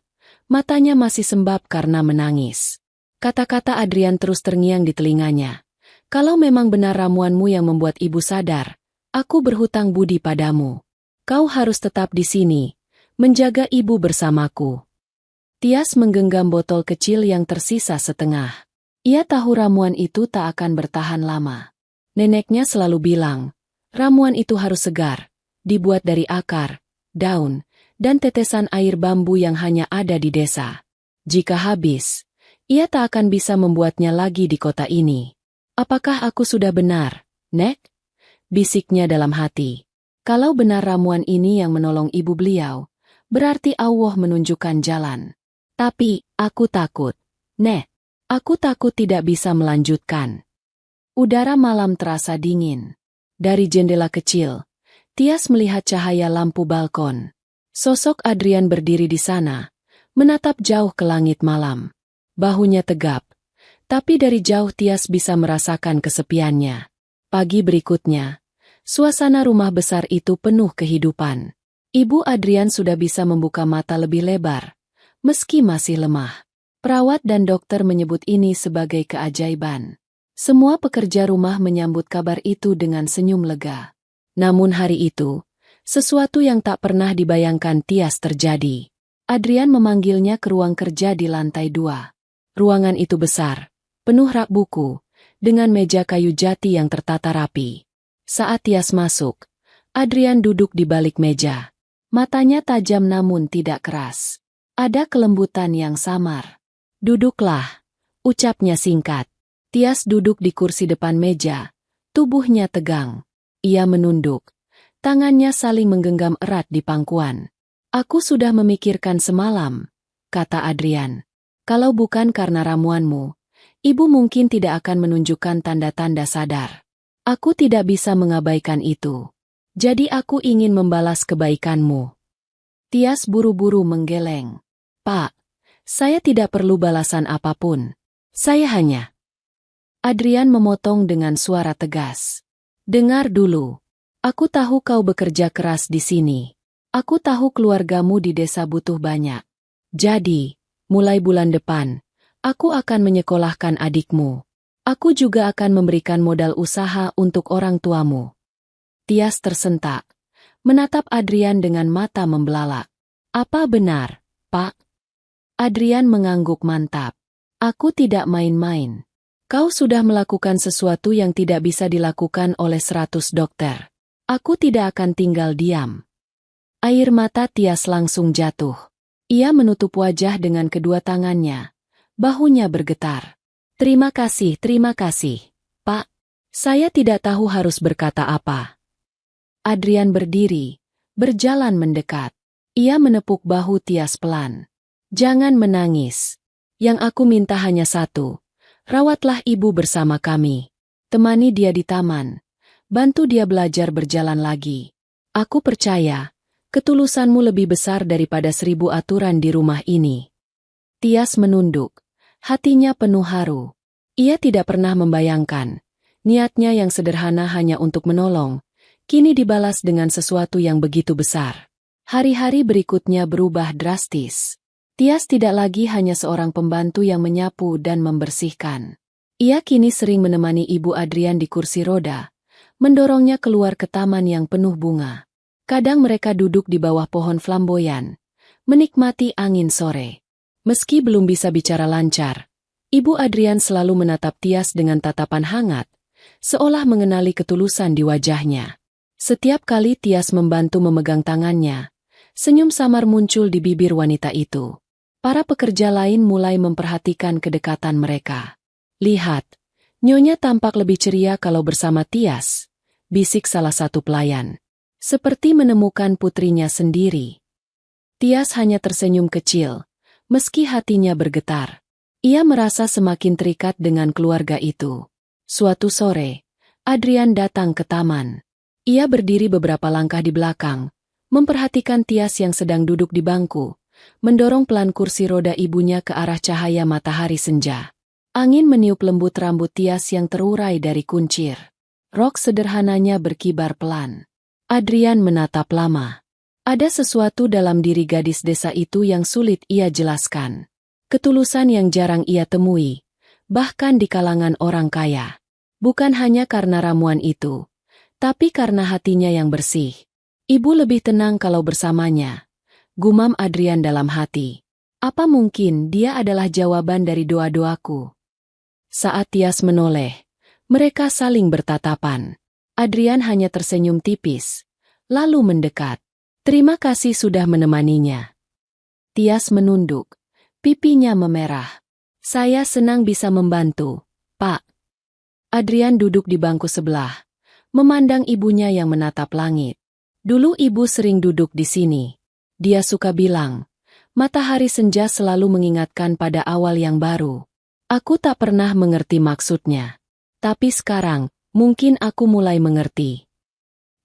Matanya masih sembab karena menangis. Kata-kata Adrian terus terngiang di telinganya. Kalau memang benar ramuanmu yang membuat ibu sadar, aku berhutang budi padamu. Kau harus tetap di sini, menjaga ibu bersamaku. Tias menggenggam botol kecil yang tersisa setengah. Ia tahu ramuan itu tak akan bertahan lama. Neneknya selalu bilang, ramuan itu harus segar, dibuat dari akar, daun, dan tetesan air bambu yang hanya ada di desa. Jika habis, ia tak akan bisa membuatnya lagi di kota ini. Apakah aku sudah benar, Nek? Bisiknya dalam hati. Kalau benar ramuan ini yang menolong ibu beliau, berarti Allah menunjukkan jalan. Tapi, aku takut. Nek, aku takut tidak bisa melanjutkan. Udara malam terasa dingin. Dari jendela kecil, Tias melihat cahaya lampu balkon. Sosok Adrian berdiri di sana, menatap jauh ke langit malam. Bahunya tegap, tapi dari jauh Tias bisa merasakan kesepiannya. Pagi berikutnya, suasana rumah besar itu penuh kehidupan. Ibu Adrian sudah bisa membuka mata lebih lebar, meski masih lemah. Perawat dan dokter menyebut ini sebagai keajaiban. Semua pekerja rumah menyambut kabar itu dengan senyum lega. Namun hari itu, sesuatu yang tak pernah dibayangkan Tias terjadi. Adrian memanggilnya ke ruang kerja di lantai 2. Ruangan itu besar, penuh rak buku, dengan meja kayu jati yang tertata rapi. Saat Tias masuk, Adrian duduk di balik meja. Matanya tajam namun tidak keras. Ada kelembutan yang samar. Duduklah, ucapnya singkat. Tias duduk di kursi depan meja, tubuhnya tegang. Ia menunduk, tangannya saling menggenggam erat di pangkuan. Aku sudah memikirkan semalam, kata Adrian. Kalau bukan karena ramuanmu, ibu mungkin tidak akan menunjukkan tanda-tanda sadar. Aku tidak bisa mengabaikan itu. Jadi aku ingin membalas kebaikanmu. Tias buru-buru menggeleng. Pak, saya tidak perlu balasan apapun. Saya hanya... Adrian memotong dengan suara tegas. Dengar dulu. Aku tahu kau bekerja keras di sini. Aku tahu keluargamu di desa butuh banyak. Jadi, mulai bulan depan, aku akan menyekolahkan adikmu. Aku juga akan memberikan modal usaha untuk orang tuamu. Tias tersentak, menatap Adrian dengan mata membelalak. Apa benar, Pak? Adrian mengangguk mantap. Aku tidak main-main. Kau sudah melakukan sesuatu yang tidak bisa dilakukan oleh 100 dokter. Aku tidak akan tinggal diam. Air mata Tias langsung jatuh. Ia menutup wajah dengan kedua tangannya. Bahunya bergetar. Terima kasih, Pak. Saya tidak tahu harus berkata apa. Adrian berdiri, berjalan mendekat. Ia menepuk bahu Tias pelan. Jangan menangis. Yang aku minta hanya satu. Rawatlah ibu bersama kami. Temani dia di taman. Bantu dia belajar berjalan lagi. Aku percaya, ketulusanmu lebih besar daripada 1000 aturan di rumah ini. Tias menunduk. Hatinya penuh haru. Ia tidak pernah membayangkan. Niatnya yang sederhana hanya untuk menolong, kini dibalas dengan sesuatu yang begitu besar. Hari-hari berikutnya berubah drastis. Tias tidak lagi hanya seorang pembantu yang menyapu dan membersihkan. Ia kini sering menemani ibu Adrian di kursi roda, mendorongnya keluar ke taman yang penuh bunga. Kadang mereka duduk di bawah pohon flamboyan, menikmati angin sore. Meski belum bisa bicara lancar, ibu Adrian selalu menatap Tias dengan tatapan hangat, seolah mengenali ketulusan di wajahnya. Setiap kali Tias membantu memegang tangannya, senyum samar muncul di bibir wanita itu. Para pekerja lain mulai memperhatikan kedekatan mereka. Lihat, Nyonya tampak lebih ceria kalau bersama Tias, bisik salah satu pelayan. Seperti menemukan putrinya sendiri. Tias hanya tersenyum kecil, meski hatinya bergetar. Ia merasa semakin terikat dengan keluarga itu. Suatu sore, Adrian datang ke taman. Ia berdiri beberapa langkah di belakang, memperhatikan Tias yang sedang duduk di bangku, mendorong pelan kursi roda ibunya ke arah cahaya matahari senja. Angin meniup lembut rambut Tias yang terurai dari kuncir. Rok sederhananya berkibar pelan. Adrian menatap lama. Ada sesuatu dalam diri gadis desa itu yang sulit ia jelaskan. Ketulusan yang jarang ia temui, bahkan di kalangan orang kaya. Bukan hanya karena ramuan itu, tapi karena hatinya yang bersih. Ibu lebih tenang kalau bersamanya, gumam Adrian dalam hati. Apa mungkin dia adalah jawaban dari doa-doaku? Saat Tias menoleh, mereka saling bertatapan. Adrian hanya tersenyum tipis, lalu mendekat. Terima kasih sudah menemaninya. Tias menunduk, pipinya memerah. Saya senang bisa membantu, Pak. Adrian duduk di bangku sebelah, memandang ibunya yang menatap langit. Dulu ibu sering duduk di sini. Dia suka bilang, matahari senja selalu mengingatkan pada awal yang baru. Aku tak pernah mengerti maksudnya. Tapi sekarang, mungkin aku mulai mengerti.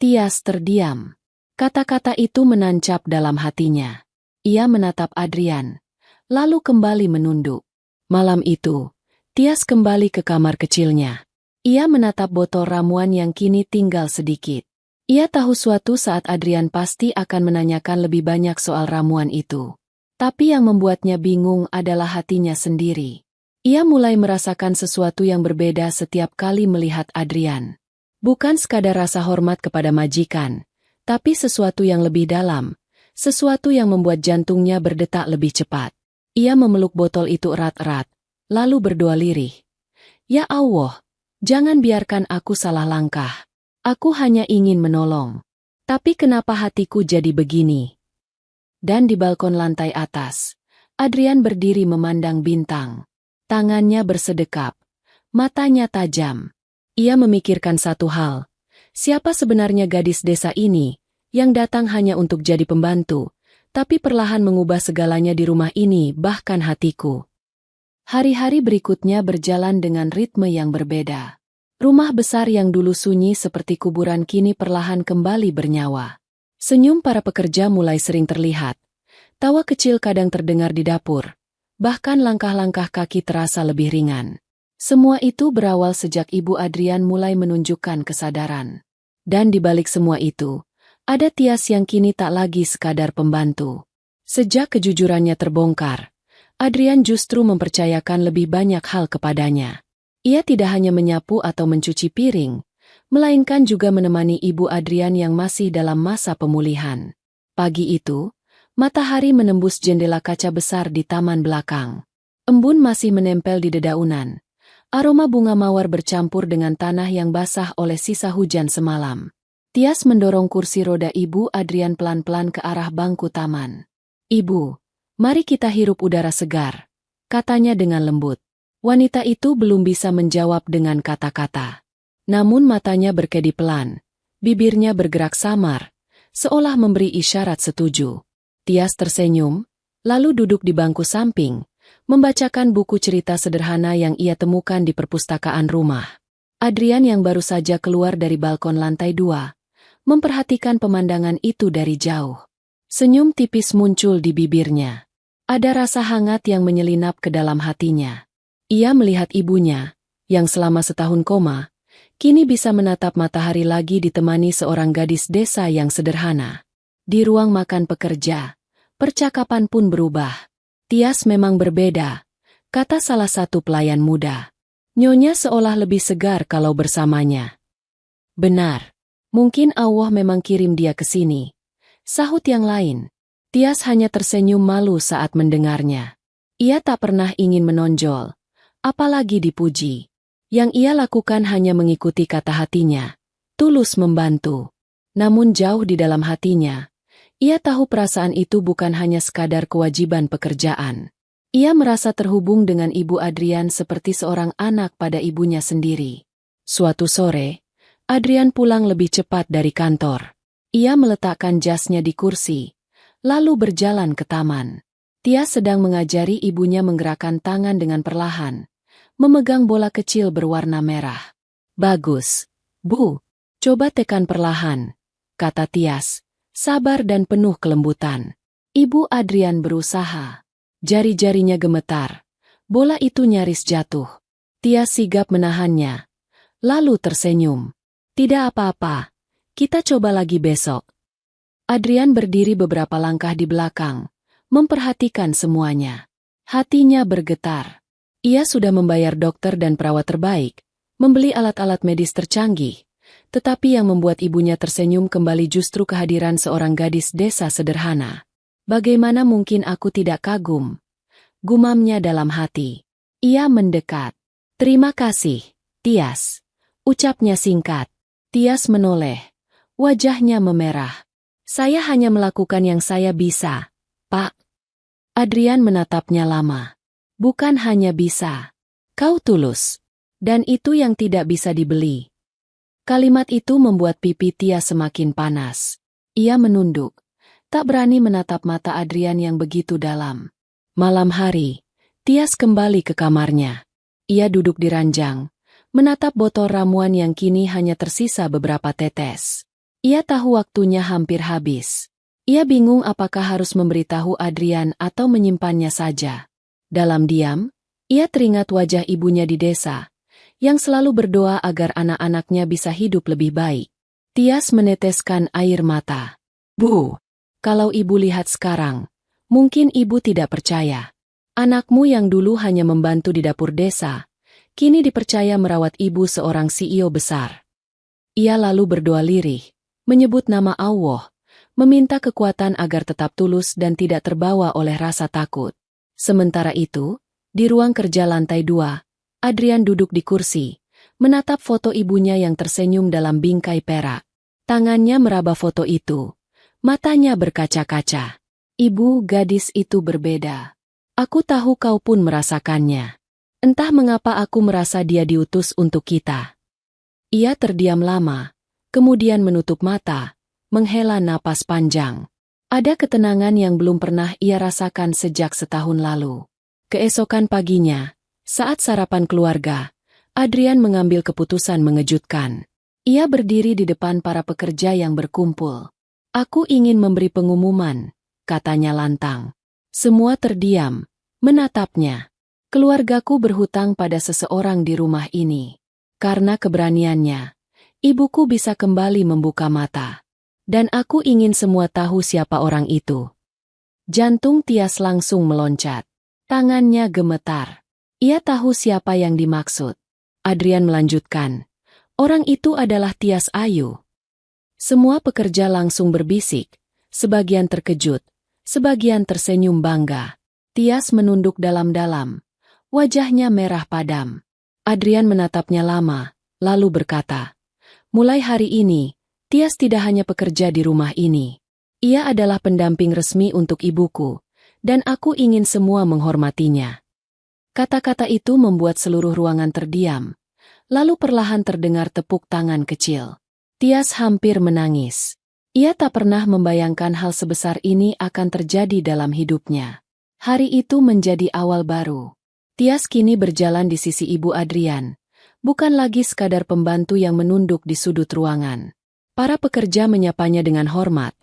Tias terdiam. Kata-kata itu menancap dalam hatinya. Ia menatap Adrian, lalu kembali menunduk. Malam itu, Tias kembali ke kamar kecilnya. Ia menatap botol ramuan yang kini tinggal sedikit. Ia tahu suatu saat Adrian pasti akan menanyakan lebih banyak soal ramuan itu. Tapi yang membuatnya bingung adalah hatinya sendiri. Ia mulai merasakan sesuatu yang berbeda setiap kali melihat Adrian. Bukan sekadar rasa hormat kepada majikan, tapi sesuatu yang lebih dalam, sesuatu yang membuat jantungnya berdetak lebih cepat. Ia memeluk botol itu erat-erat, lalu berdoa lirih. Ya Allah, jangan biarkan aku salah langkah. Aku hanya ingin menolong. Tapi kenapa hatiku jadi begini? Dan di balkon lantai atas, Adrian berdiri memandang bintang. Tangannya bersedekap, matanya tajam. Ia memikirkan satu hal. Siapa sebenarnya gadis desa ini, yang datang hanya untuk jadi pembantu, tapi perlahan mengubah segalanya di rumah ini, bahkan hatiku. Hari-hari berikutnya berjalan dengan ritme yang berbeda. Rumah besar yang dulu sunyi seperti kuburan kini perlahan kembali bernyawa. Senyum para pekerja mulai sering terlihat. Tawa kecil kadang terdengar di dapur. Bahkan langkah-langkah kaki terasa lebih ringan. Semua itu berawal sejak Ibu Adrian mulai menunjukkan kesadaran. Dan di balik semua itu, ada Tias yang kini tak lagi sekadar pembantu. Sejak kejujurannya terbongkar, Adrian justru mempercayakan lebih banyak hal kepadanya. Ia tidak hanya menyapu atau mencuci piring, melainkan juga menemani Ibu Adrian yang masih dalam masa pemulihan. Pagi itu, matahari menembus jendela kaca besar di taman belakang. Embun masih menempel di dedaunan. Aroma bunga mawar bercampur dengan tanah yang basah oleh sisa hujan semalam. Tias mendorong kursi roda Ibu Adrian pelan-pelan ke arah bangku taman. Ibu, mari kita hirup udara segar, katanya dengan lembut. Wanita itu belum bisa menjawab dengan kata-kata. Namun matanya berkedip pelan, bibirnya bergerak samar, seolah memberi isyarat setuju. Tias tersenyum, lalu duduk di bangku samping, membacakan buku cerita sederhana yang ia temukan di perpustakaan rumah. Adrian yang baru saja keluar dari balkon lantai 2, memperhatikan pemandangan itu dari jauh. Senyum tipis muncul di bibirnya. Ada rasa hangat yang menyelinap ke dalam hatinya. Ia melihat ibunya, yang selama setahun koma, kini bisa menatap matahari lagi ditemani seorang gadis desa yang sederhana. Di ruang makan pekerja, percakapan pun berubah. Tias memang berbeda, kata salah satu pelayan muda. Nyonya seolah lebih segar kalau bersamanya. Benar, mungkin Allah memang kirim dia ke sini, sahut yang lain. Tias hanya tersenyum malu saat mendengarnya. Ia tak pernah ingin menonjol, apalagi dipuji. Yang ia lakukan hanya mengikuti kata hatinya, tulus membantu. Namun jauh di dalam hatinya, ia tahu perasaan itu bukan hanya sekadar kewajiban pekerjaan. Ia merasa terhubung dengan Ibu Adrian seperti seorang anak pada ibunya sendiri. Suatu sore, Adrian pulang lebih cepat dari kantor. Ia meletakkan jasnya di kursi, lalu berjalan ke taman. Tias sedang mengajari ibunya menggerakkan tangan dengan perlahan, memegang bola kecil berwarna merah. Bagus, Bu. Coba tekan perlahan, kata Tias. Sabar dan penuh kelembutan. Ibu Adrian berusaha. Jari-jarinya gemetar. Bola itu nyaris jatuh. Tias sigap menahannya. Lalu tersenyum. Tidak apa-apa, kita coba lagi besok. Adrian berdiri beberapa langkah di belakang, memperhatikan semuanya. Hatinya bergetar. Ia sudah membayar dokter dan perawat terbaik, membeli alat-alat medis tercanggih, tetapi yang membuat ibunya tersenyum kembali justru kehadiran seorang gadis desa sederhana. Bagaimana mungkin aku tidak kagum? Gumamnya dalam hati. Ia mendekat. Terima kasih, Tias. Ucapnya singkat. Tias menoleh. Wajahnya memerah. Saya hanya melakukan yang saya bisa, Pak. Adrian menatapnya lama. Bukan hanya bisa. Kau tulus. Dan itu yang tidak bisa dibeli. Kalimat itu membuat pipi Tias semakin panas. Ia menunduk. Tak berani menatap mata Adrian yang begitu dalam. Malam hari, Tias kembali ke kamarnya. Ia duduk di ranjang, menatap botol ramuan yang kini hanya tersisa beberapa tetes. Ia tahu waktunya hampir habis. Ia bingung apakah harus memberitahu Adrian atau menyimpannya saja. Dalam diam, ia teringat wajah ibunya di desa, yang selalu berdoa agar anak-anaknya bisa hidup lebih baik. Tias meneteskan air mata. Bu, kalau ibu lihat sekarang, mungkin ibu tidak percaya. Anakmu yang dulu hanya membantu di dapur desa, kini dipercaya merawat ibu seorang CEO besar. Ia lalu berdoa lirih, menyebut nama Allah, meminta kekuatan agar tetap tulus dan tidak terbawa oleh rasa takut. Sementara itu, di ruang kerja lantai 2, Adrian duduk di kursi, menatap foto ibunya yang tersenyum dalam bingkai perak. Tangannya meraba foto itu, matanya berkaca-kaca. Ibu gadis itu berbeda. Aku tahu kau pun merasakannya. Entah mengapa aku merasa dia diutus untuk kita. Ia terdiam lama, kemudian menutup mata, menghela napas panjang. Ada ketenangan yang belum pernah ia rasakan sejak setahun lalu. Keesokan paginya, saat sarapan keluarga, Adrian mengambil keputusan mengejutkan. Ia berdiri di depan para pekerja yang berkumpul. Aku ingin memberi pengumuman, katanya lantang. Semua terdiam, menatapnya. Keluargaku berhutang pada seseorang di rumah ini. Karena keberaniannya, ibuku bisa kembali membuka mata. Dan aku ingin semua tahu siapa orang itu. Jantung Tias langsung meloncat. Tangannya gemetar. Ia tahu siapa yang dimaksud. Adrian melanjutkan. Orang itu adalah Tias Ayu. Semua pekerja langsung berbisik, sebagian terkejut, sebagian tersenyum bangga. Tias menunduk dalam-dalam. Wajahnya merah padam. Adrian menatapnya lama, lalu berkata, mulai hari ini, Tias tidak hanya pekerja di rumah ini. Ia adalah pendamping resmi untuk ibuku, dan aku ingin semua menghormatinya. Kata-kata itu membuat seluruh ruangan terdiam, lalu perlahan terdengar tepuk tangan kecil. Tias hampir menangis. Ia tak pernah membayangkan hal sebesar ini akan terjadi dalam hidupnya. Hari itu menjadi awal baru. Tias kini berjalan di sisi ibu Adrian, bukan lagi sekadar pembantu yang menunduk di sudut ruangan. Para pekerja menyapanya dengan hormat.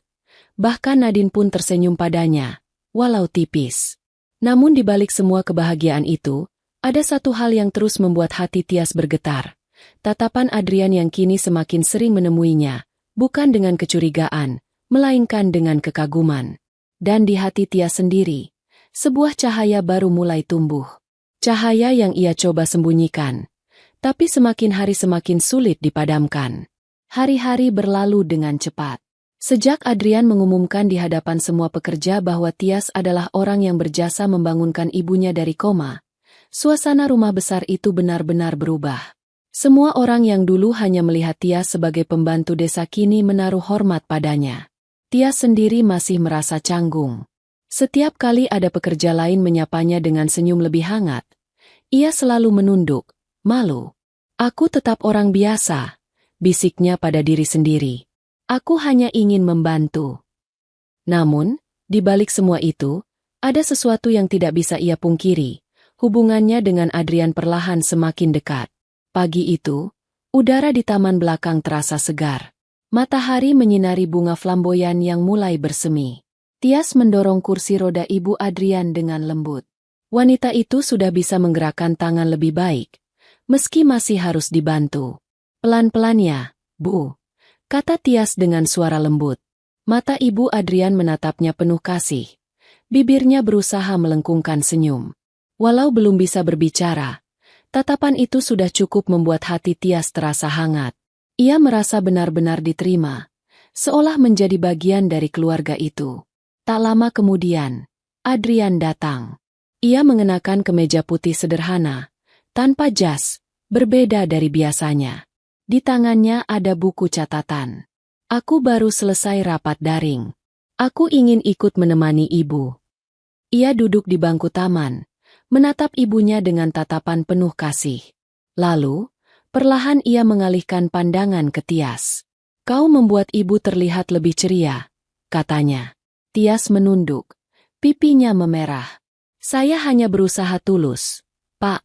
Bahkan Nadine pun tersenyum padanya, walau tipis. Namun di balik semua kebahagiaan itu, ada satu hal yang terus membuat hati Tias bergetar. Tatapan Adrian yang kini semakin sering menemuinya, bukan dengan kecurigaan, melainkan dengan kekaguman. Dan di hati Tias sendiri, sebuah cahaya baru mulai tumbuh. Cahaya yang ia coba sembunyikan, tapi semakin hari semakin sulit dipadamkan. Hari-hari berlalu dengan cepat. Sejak Adrian mengumumkan di hadapan semua pekerja bahwa Tias adalah orang yang berjasa membangunkan ibunya dari koma, suasana rumah besar itu benar-benar berubah. Semua orang yang dulu hanya melihat Tias sebagai pembantu desa kini menaruh hormat padanya. Tias sendiri masih merasa canggung. Setiap kali ada pekerja lain menyapanya dengan senyum lebih hangat, ia selalu menunduk, malu. Aku tetap orang biasa, bisiknya pada diri sendiri. Aku hanya ingin membantu. Namun, di balik semua itu, ada sesuatu yang tidak bisa ia pungkiri. Hubungannya dengan Adrian perlahan semakin dekat. Pagi itu, udara di taman belakang terasa segar. Matahari menyinari bunga flamboyan yang mulai bersemi. Tias mendorong kursi roda ibu Adrian dengan lembut. Wanita itu sudah bisa menggerakkan tangan lebih baik, meski masih harus dibantu. Pelan-pelannya, Bu, kata Tias dengan suara lembut. Mata Ibu Adrian menatapnya penuh kasih. Bibirnya berusaha melengkungkan senyum. Walau belum bisa berbicara, tatapan itu sudah cukup membuat hati Tias terasa hangat. Ia merasa benar-benar diterima, seolah menjadi bagian dari keluarga itu. Tak lama kemudian, Adrian datang. Ia mengenakan kemeja putih sederhana, tanpa jas, berbeda dari biasanya. Di tangannya ada buku catatan. Aku baru selesai rapat daring. Aku ingin ikut menemani ibu. Ia duduk di bangku taman, menatap ibunya dengan tatapan penuh kasih. Lalu, perlahan ia mengalihkan pandangan ke Tias. Kau membuat ibu terlihat lebih ceria, katanya. Tias menunduk, pipinya memerah. Saya hanya berusaha tulus, Pak.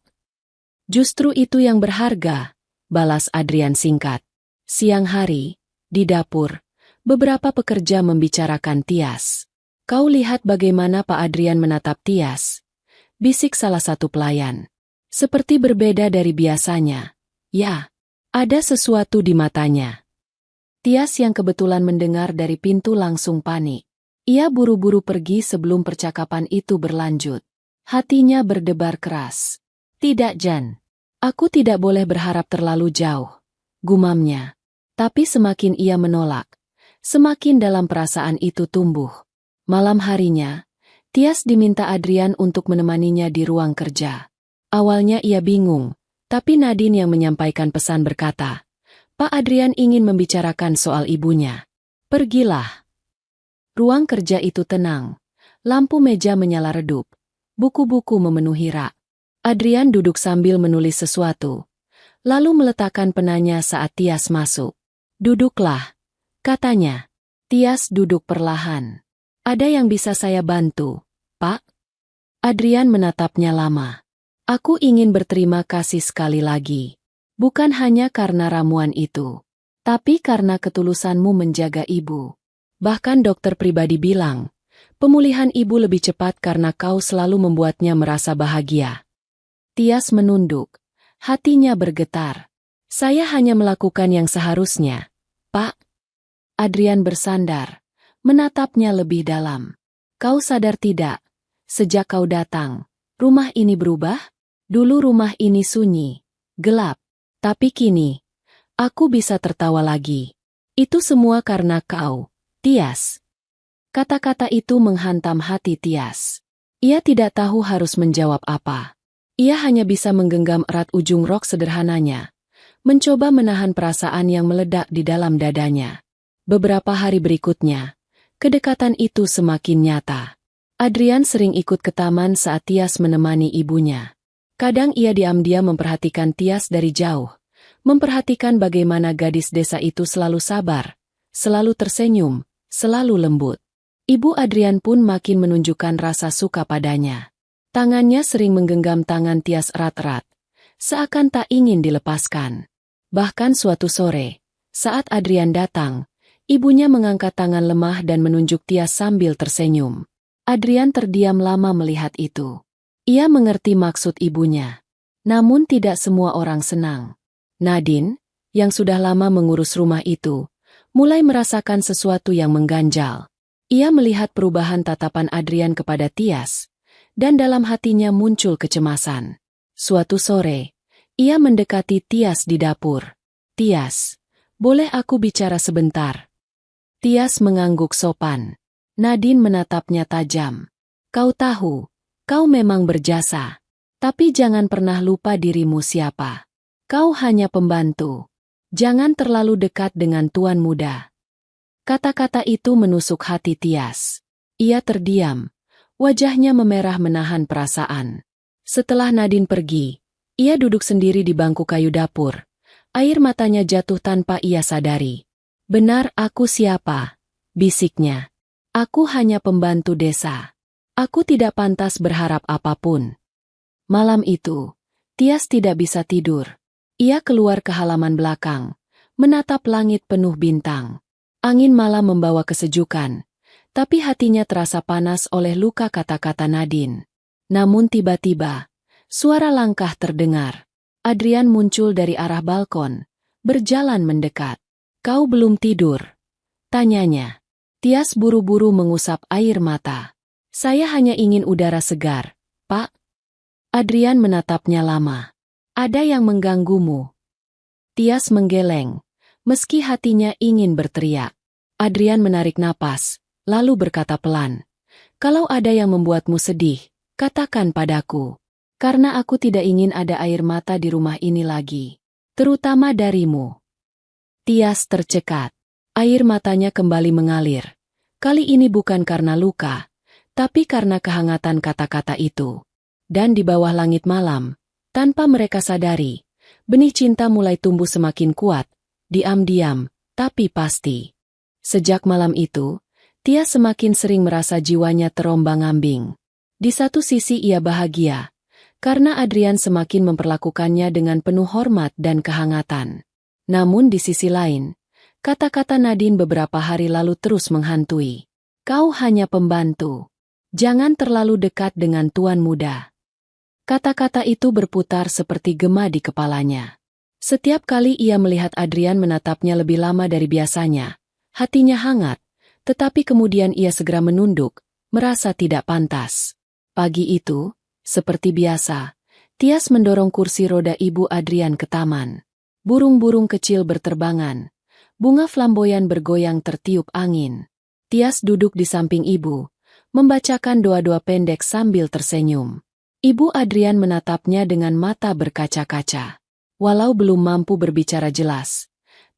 Justru itu yang berharga, balas Adrian singkat. Siang hari, di dapur, beberapa pekerja membicarakan Tias. Kau lihat bagaimana Pak Adrian menatap Tias, bisik salah satu pelayan. Seperti berbeda dari biasanya. Ya, ada sesuatu di matanya. Tias yang kebetulan mendengar dari pintu langsung panik. Ia buru-buru pergi sebelum percakapan itu berlanjut. Hatinya berdebar keras. Tidak, Jan. Aku tidak boleh berharap terlalu jauh, gumamnya. Tapi semakin ia menolak, semakin dalam perasaan itu tumbuh. Malam harinya, Tias diminta Adrian untuk menemaninya di ruang kerja. Awalnya ia bingung, tapi Nadine yang menyampaikan pesan berkata, Pak Adrian ingin membicarakan soal ibunya. Pergilah. Ruang kerja itu tenang, lampu meja menyala redup, buku-buku memenuhi rak. Adrian duduk sambil menulis sesuatu, lalu meletakkan penanya saat Tias masuk. Duduklah, katanya. Tias duduk perlahan. Ada yang bisa saya bantu, Pak? Adrian menatapnya lama. Aku ingin berterima kasih sekali lagi. Bukan hanya karena ramuan itu, tapi karena ketulusanmu menjaga ibu. Bahkan dokter pribadi bilang, pemulihan ibu lebih cepat karena kau selalu membuatnya merasa bahagia. Tias menunduk, hatinya bergetar. Saya hanya melakukan yang seharusnya, Pak. Adrian bersandar, menatapnya lebih dalam. Kau sadar tidak, sejak kau datang, rumah ini berubah? Dulu rumah ini sunyi, gelap. Tapi kini, aku bisa tertawa lagi. Itu semua karena kau, Tias. Kata-kata itu menghantam hati Tias. Ia tidak tahu harus menjawab apa. Ia hanya bisa menggenggam erat ujung rok sederhananya, mencoba menahan perasaan yang meledak di dalam dadanya. Beberapa hari berikutnya, kedekatan itu semakin nyata. Adrian sering ikut ke taman saat Tias menemani ibunya. Kadang ia diam-diam memperhatikan Tias dari jauh, memperhatikan bagaimana gadis desa itu selalu sabar, selalu tersenyum, selalu lembut. Ibu Adrian pun makin menunjukkan rasa suka padanya. Tangannya sering menggenggam tangan Tias erat-erat, seakan tak ingin dilepaskan. Bahkan suatu sore, saat Adrian datang, ibunya mengangkat tangan lemah dan menunjuk Tias sambil tersenyum. Adrian terdiam lama melihat itu. Ia mengerti maksud ibunya. Namun tidak semua orang senang. Nadine, yang sudah lama mengurus rumah itu, mulai merasakan sesuatu yang mengganjal. Ia melihat perubahan tatapan Adrian kepada Tias, dan dalam hatinya muncul kecemasan. Suatu sore, ia mendekati Tias di dapur. Tias, boleh aku bicara sebentar? Tias mengangguk sopan. Nadine menatapnya tajam. Kau tahu, kau memang berjasa. Tapi jangan pernah lupa dirimu siapa. Kau hanya pembantu. Jangan terlalu dekat dengan tuan muda. Kata-kata itu menusuk hati Tias. Ia terdiam. Wajahnya memerah menahan perasaan. Setelah Nadine pergi, ia duduk sendiri di bangku kayu dapur. Air matanya jatuh tanpa ia sadari. Benar, aku siapa? Bisiknya. Aku hanya pembantu desa. Aku tidak pantas berharap apapun. Malam itu, Tias tidak bisa tidur. Ia keluar ke halaman belakang, menatap langit penuh bintang. Angin malam membawa kesejukan, tapi hatinya terasa panas oleh luka kata-kata Nadine. Namun tiba-tiba, suara langkah terdengar. Adrian muncul dari arah balkon, berjalan mendekat. Kau belum tidur? Tanyanya. Tias buru-buru mengusap air mata. Saya hanya ingin udara segar, Pak. Adrian menatapnya lama. Ada yang mengganggumu? Tias menggeleng, meski hatinya ingin berteriak. Adrian menarik napas, lalu berkata pelan. Kalau ada yang membuatmu sedih, katakan padaku. Karena aku tidak ingin ada air mata di rumah ini lagi. Terutama darimu. Tias tercekat. Air matanya kembali mengalir. Kali ini bukan karena luka, tapi karena kehangatan kata-kata itu. Dan di bawah langit malam, tanpa mereka sadari, benih cinta mulai tumbuh semakin kuat, diam-diam, tapi pasti. Sejak malam itu, Tias semakin sering merasa jiwanya terombang-ambing. Di satu sisi ia bahagia, karena Adrian semakin memperlakukannya dengan penuh hormat dan kehangatan. Namun di sisi lain, kata-kata Nadine beberapa hari lalu terus menghantui. Kau hanya pembantu. Jangan terlalu dekat dengan tuan muda. Kata-kata itu berputar seperti gema di kepalanya. Setiap kali ia melihat Adrian menatapnya lebih lama dari biasanya, hatinya hangat, tetapi kemudian ia segera menunduk, merasa tidak pantas. Pagi itu, seperti biasa, Tias mendorong kursi roda ibu Adrian ke taman. Burung-burung kecil berterbangan. Bunga flamboyan bergoyang tertiup angin. Tias duduk di samping ibu, membacakan doa-doa pendek sambil tersenyum. Ibu Adrian menatapnya dengan mata berkaca-kaca. Walau belum mampu berbicara jelas,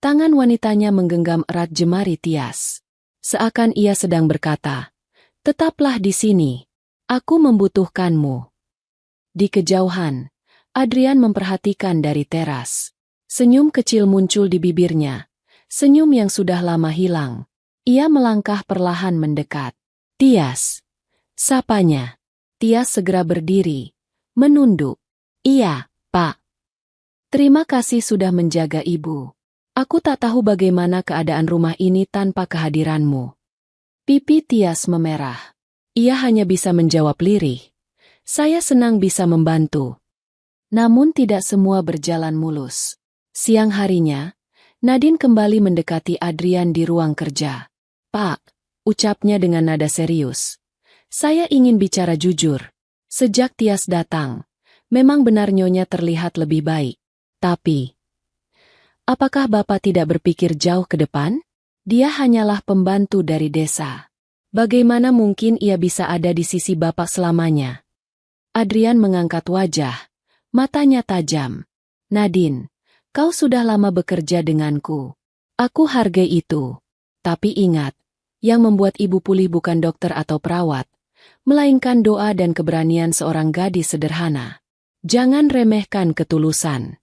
tangan wanitanya menggenggam erat jemari Tias. Seakan ia sedang berkata, "Tetaplah di sini. Aku membutuhkanmu." Di kejauhan, Adrian memperhatikan dari teras. Senyum kecil muncul di bibirnya, senyum yang sudah lama hilang. Ia melangkah perlahan mendekat. Tias. Sapanya. Tias segera berdiri, menunduk. Iya, Pak. Terima kasih sudah menjaga ibu. Aku tak tahu bagaimana keadaan rumah ini tanpa kehadiranmu. Pipi Tias memerah. Ia hanya bisa menjawab lirih. Saya senang bisa membantu. Namun tidak semua berjalan mulus. Siang harinya, Nadine kembali mendekati Adrian di ruang kerja. Pak, ucapnya dengan nada serius. Saya ingin bicara jujur. Sejak Tias datang, memang benar Nyonya terlihat lebih baik. Tapi, apakah Bapak tidak berpikir jauh ke depan? Dia hanyalah pembantu dari desa. Bagaimana mungkin ia bisa ada di sisi Bapak selamanya? Adrian mengangkat wajah, matanya tajam. Nadine, kau sudah lama bekerja denganku. Aku hargai itu. Tapi ingat, yang membuat ibu pulih bukan dokter atau perawat, melainkan doa dan keberanian seorang gadis sederhana. Jangan remehkan ketulusan.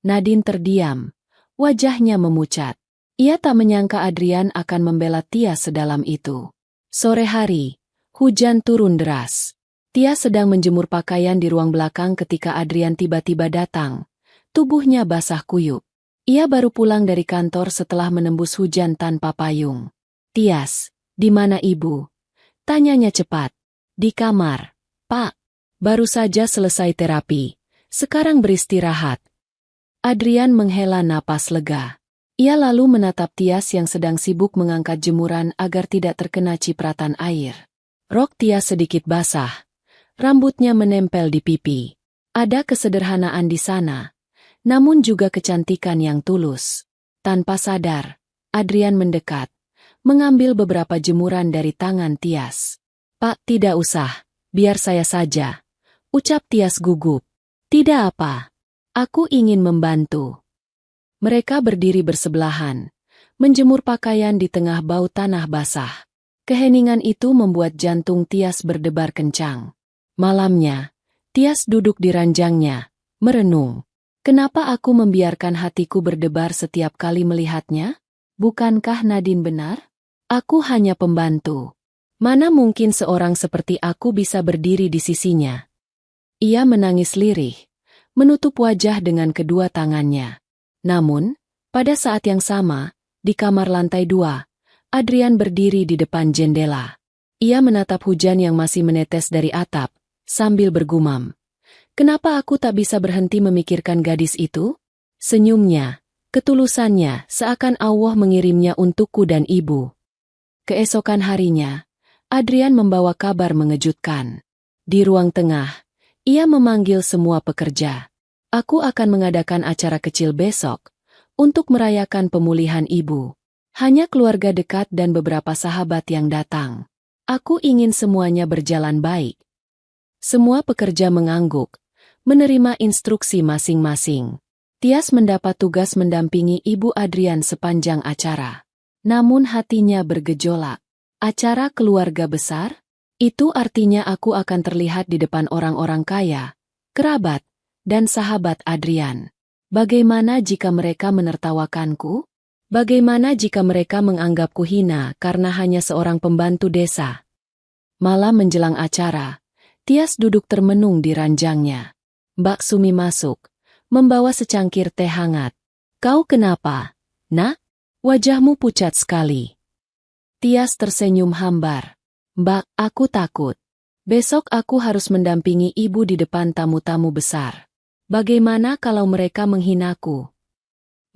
Nadine terdiam, wajahnya memucat. Ia tak menyangka Adrian akan membela Tias sedalam itu. Sore hari, hujan turun deras. Tias sedang menjemur pakaian di ruang belakang ketika Adrian tiba-tiba datang. Tubuhnya basah kuyup. Ia baru pulang dari kantor setelah menembus hujan tanpa payung. Tias, di mana ibu? Tanyanya cepat. Di kamar. Pak, baru saja selesai terapi. Sekarang beristirahat. Adrian menghela napas lega. Ia lalu menatap Tias yang sedang sibuk mengangkat jemuran agar tidak terkena cipratan air. Rok Tias sedikit basah. Rambutnya menempel di pipi. Ada kesederhanaan di sana. Namun juga kecantikan yang tulus. Tanpa sadar, Adrian mendekat, mengambil beberapa jemuran dari tangan Tias. Pak, tidak usah, biar saya saja. Ucap Tias gugup. Tidak apa, aku ingin membantu. Mereka berdiri bersebelahan, menjemur pakaian di tengah bau tanah basah. Keheningan itu membuat jantung Tias berdebar kencang. Malamnya, Tias duduk di ranjangnya, merenung. Kenapa aku membiarkan hatiku berdebar setiap kali melihatnya? Bukankah Nadine benar? Aku hanya pembantu. Mana mungkin seorang seperti aku bisa berdiri di sisinya? Ia menangis lirih, menutup wajah dengan kedua tangannya. Namun, pada saat yang sama, di kamar lantai 2, Adrian berdiri di depan jendela. Ia menatap hujan yang masih menetes dari atap, sambil bergumam. Kenapa aku tak bisa berhenti memikirkan gadis itu? Senyumnya, Ketulusannya seakan Allah mengirimnya untukku dan ibu. Keesokan harinya, Adrian membawa kabar mengejutkan. Di ruang tengah, ia memanggil semua pekerja. Aku akan mengadakan acara kecil besok untuk merayakan pemulihan ibu. Hanya keluarga dekat dan beberapa sahabat yang datang. Aku ingin semuanya berjalan baik. Semua pekerja mengangguk, menerima instruksi masing-masing. Tias mendapat tugas mendampingi Ibu Adrian sepanjang acara. Namun hatinya bergejolak. Acara keluarga besar? Itu artinya aku akan terlihat di depan orang-orang kaya, kerabat, dan sahabat Adrian. Bagaimana jika mereka menertawakanku? Bagaimana jika mereka menganggapku hina karena hanya seorang pembantu desa? Malam menjelang acara, Tias duduk termenung di ranjangnya. Mbak Sumi masuk, membawa secangkir teh hangat. Kau kenapa, nak? Wajahmu pucat sekali. Tias tersenyum hambar. Mbak, aku takut. Besok aku harus mendampingi ibu di depan tamu-tamu besar. Bagaimana kalau mereka menghinaku?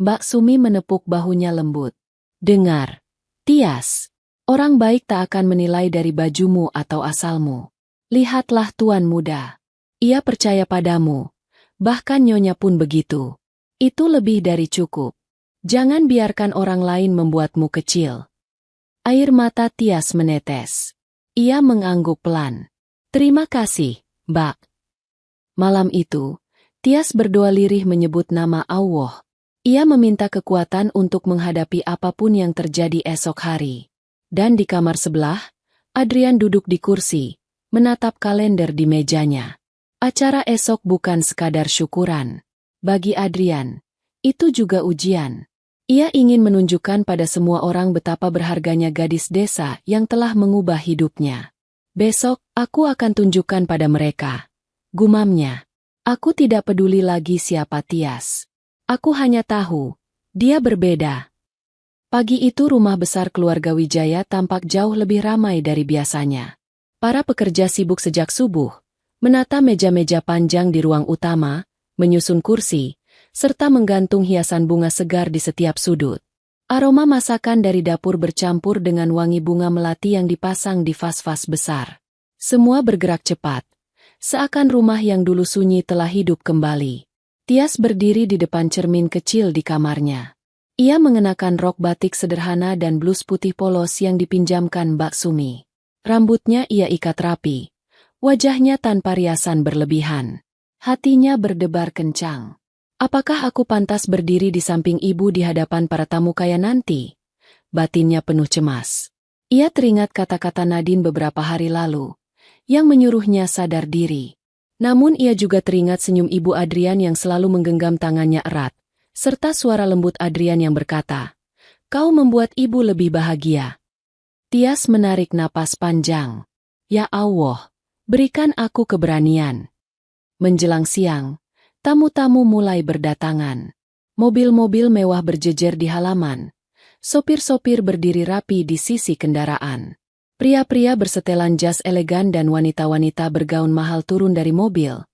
Mbak Sumi menepuk bahunya lembut. Dengar, Tias. Orang baik tak akan menilai dari bajumu atau asalmu. Lihatlah tuan muda. Ia percaya padamu. Bahkan nyonya pun begitu. Itu lebih dari cukup. Jangan biarkan orang lain membuatmu kecil. Air mata Tias menetes. Ia mengangguk pelan. Terima kasih, Mbak. Malam itu, Tias berdoa lirih menyebut nama Allah. Ia meminta kekuatan untuk menghadapi apapun yang terjadi esok hari. Dan di kamar sebelah, Adrian duduk di kursi, menatap kalender di mejanya. Acara esok bukan sekadar syukuran. Bagi Adrian, itu juga ujian. Ia ingin menunjukkan pada semua orang betapa berharganya gadis desa yang telah mengubah hidupnya. Besok, aku akan tunjukkan pada mereka. Gumamnya. Aku tidak peduli lagi siapa Tias. Aku hanya tahu, dia berbeda. Pagi itu rumah besar keluarga Wijaya tampak jauh lebih ramai dari biasanya. Para pekerja sibuk sejak subuh, menata meja-meja panjang di ruang utama, menyusun kursi, serta menggantung hiasan bunga segar di setiap sudut. Aroma masakan dari dapur bercampur dengan wangi bunga melati yang dipasang di vas-vas besar. Semua bergerak cepat, seakan rumah yang dulu sunyi telah hidup kembali. Tias berdiri di depan cermin kecil di kamarnya. Ia mengenakan rok batik sederhana dan blus putih polos yang dipinjamkan Mbak Sumi. Rambutnya ia ikat rapi, wajahnya tanpa riasan berlebihan. Hatinya berdebar kencang. Apakah aku pantas berdiri di samping ibu di hadapan para tamu kaya nanti? Batinnya penuh cemas. Ia teringat kata-kata Nadine beberapa hari lalu, yang menyuruhnya sadar diri. Namun ia juga teringat senyum ibu Adrian yang selalu menggenggam tangannya erat, serta suara lembut Adrian yang berkata, "Kau membuat ibu lebih bahagia." Tias menarik napas panjang. Ya Allah, berikan aku keberanian. Menjelang siang, tamu-tamu mulai berdatangan. Mobil-mobil mewah berjejer di halaman. Sopir-sopir berdiri rapi di sisi kendaraan. Pria-pria bersetelan jas elegan dan wanita-wanita bergaun mahal turun dari mobil.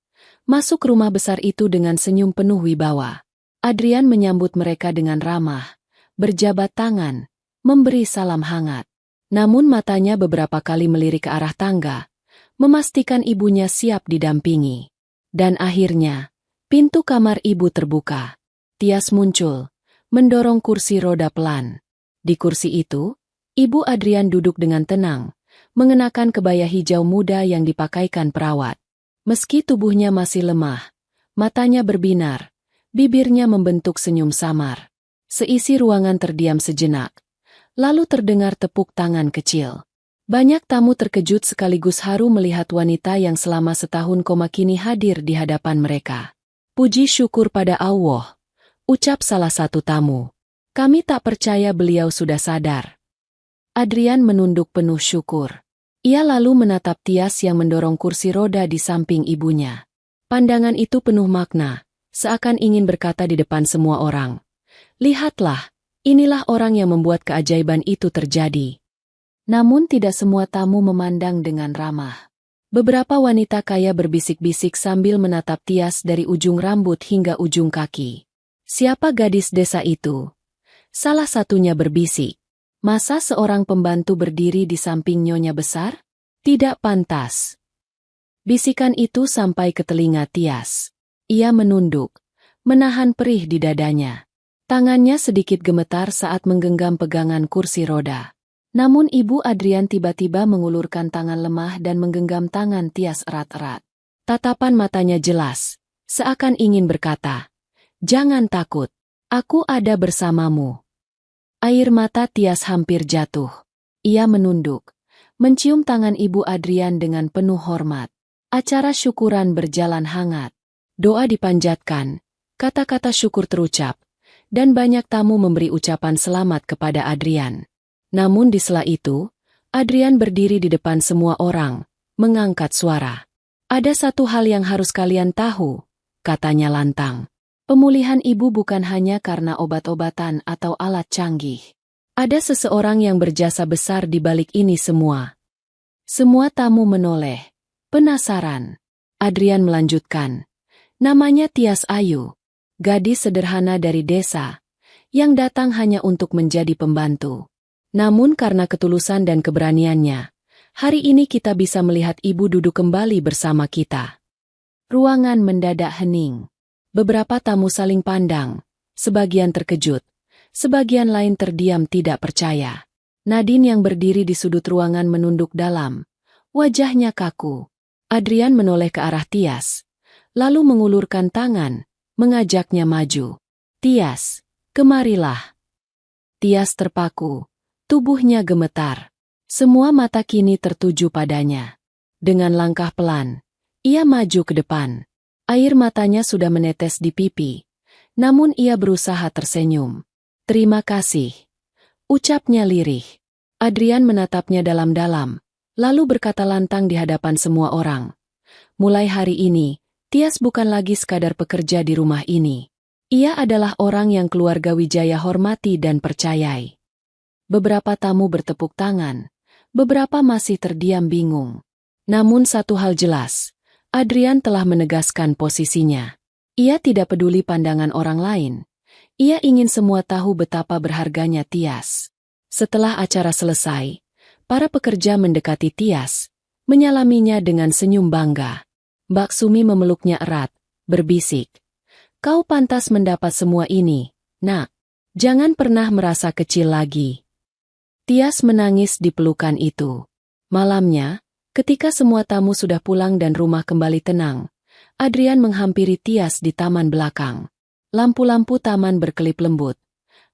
Masuk rumah besar itu dengan senyum penuh wibawa. Adrian menyambut mereka dengan ramah, berjabat tangan, memberi salam hangat. Namun matanya beberapa kali melirik ke arah tangga, memastikan ibunya siap didampingi. Dan akhirnya, pintu kamar ibu terbuka. Tias muncul, mendorong kursi roda pelan. Di kursi itu, Ibu Adrian duduk dengan tenang, mengenakan kebaya hijau muda yang dipakaikan perawat. Meski tubuhnya masih lemah, matanya berbinar, bibirnya membentuk senyum samar. Seisi ruangan terdiam sejenak, lalu terdengar tepuk tangan kecil. Banyak tamu terkejut sekaligus haru melihat wanita yang selama setahun kini hadir di hadapan mereka. Puji syukur pada Allah, ucap salah satu tamu. Kami tak percaya beliau sudah sadar. Adrian menunduk penuh syukur. Ia lalu menatap Tias yang mendorong kursi roda di samping ibunya. Pandangan itu penuh makna, seakan ingin berkata di depan semua orang. Lihatlah, inilah orang yang membuat keajaiban itu terjadi. Namun tidak semua tamu memandang dengan ramah. Beberapa wanita kaya berbisik-bisik sambil menatap Tias dari ujung rambut hingga ujung kaki. Siapa gadis desa itu? Salah satunya berbisik. Masa seorang pembantu berdiri di samping nyonya besar? Tidak pantas. Bisikan itu sampai ke telinga Tias. Ia menunduk, menahan perih di dadanya. Tangannya sedikit gemetar saat menggenggam pegangan kursi roda. Namun Ibu Adrian tiba-tiba mengulurkan tangan lemah dan menggenggam tangan Tias erat-erat. Tatapan matanya jelas, seakan ingin berkata, "Jangan takut, aku ada bersamamu." Air mata Tias hampir jatuh. Ia menunduk, mencium tangan Ibu Adrian dengan penuh hormat. Acara syukuran berjalan hangat. Doa dipanjatkan, kata-kata syukur terucap, dan banyak tamu memberi ucapan selamat kepada Adrian. Namun di sela itu, Adrian berdiri di depan semua orang, mengangkat suara. "Ada satu hal yang harus kalian tahu," katanya lantang. "Pemulihan ibu bukan hanya karena obat-obatan atau alat canggih. Ada seseorang yang berjasa besar di balik ini semua." Semua tamu menoleh, penasaran. Adrian melanjutkan. "Namanya Tias Ayu. Gadis sederhana dari desa, yang datang hanya untuk menjadi pembantu. Namun karena ketulusan dan keberaniannya, hari ini kita bisa melihat ibu duduk kembali bersama kita." Ruangan mendadak hening. Beberapa tamu saling pandang, sebagian terkejut, sebagian lain terdiam tidak percaya. Nadine yang berdiri di sudut ruangan menunduk dalam, wajahnya kaku. Adrian menoleh ke arah Tias, lalu mengulurkan tangan, mengajaknya maju. "Tias, kemarilah." Tias terpaku, tubuhnya gemetar. Semua mata kini tertuju padanya. Dengan langkah pelan, ia maju ke depan. Air matanya sudah menetes di pipi, namun ia berusaha tersenyum. "Terima kasih," ucapnya lirih. Adrian menatapnya dalam-dalam, lalu berkata lantang di hadapan semua orang. "Mulai hari ini, Tias bukan lagi sekadar pekerja di rumah ini. Ia adalah orang yang keluarga Wijaya hormati dan percayai." Beberapa tamu bertepuk tangan, beberapa masih terdiam bingung. Namun satu hal jelas, Adrian telah menegaskan posisinya. Ia tidak peduli pandangan orang lain. Ia ingin semua tahu betapa berharganya Tias. Setelah acara selesai, para pekerja mendekati Tias, menyalaminya dengan senyum bangga. Mbak Sumi memeluknya erat, berbisik, "Kau pantas mendapat semua ini, Nak. Jangan pernah merasa kecil lagi." Tias menangis di pelukan itu. Malamnya, ketika semua tamu sudah pulang dan rumah kembali tenang, Adrian menghampiri Tias di taman belakang. Lampu-lampu taman berkelip lembut.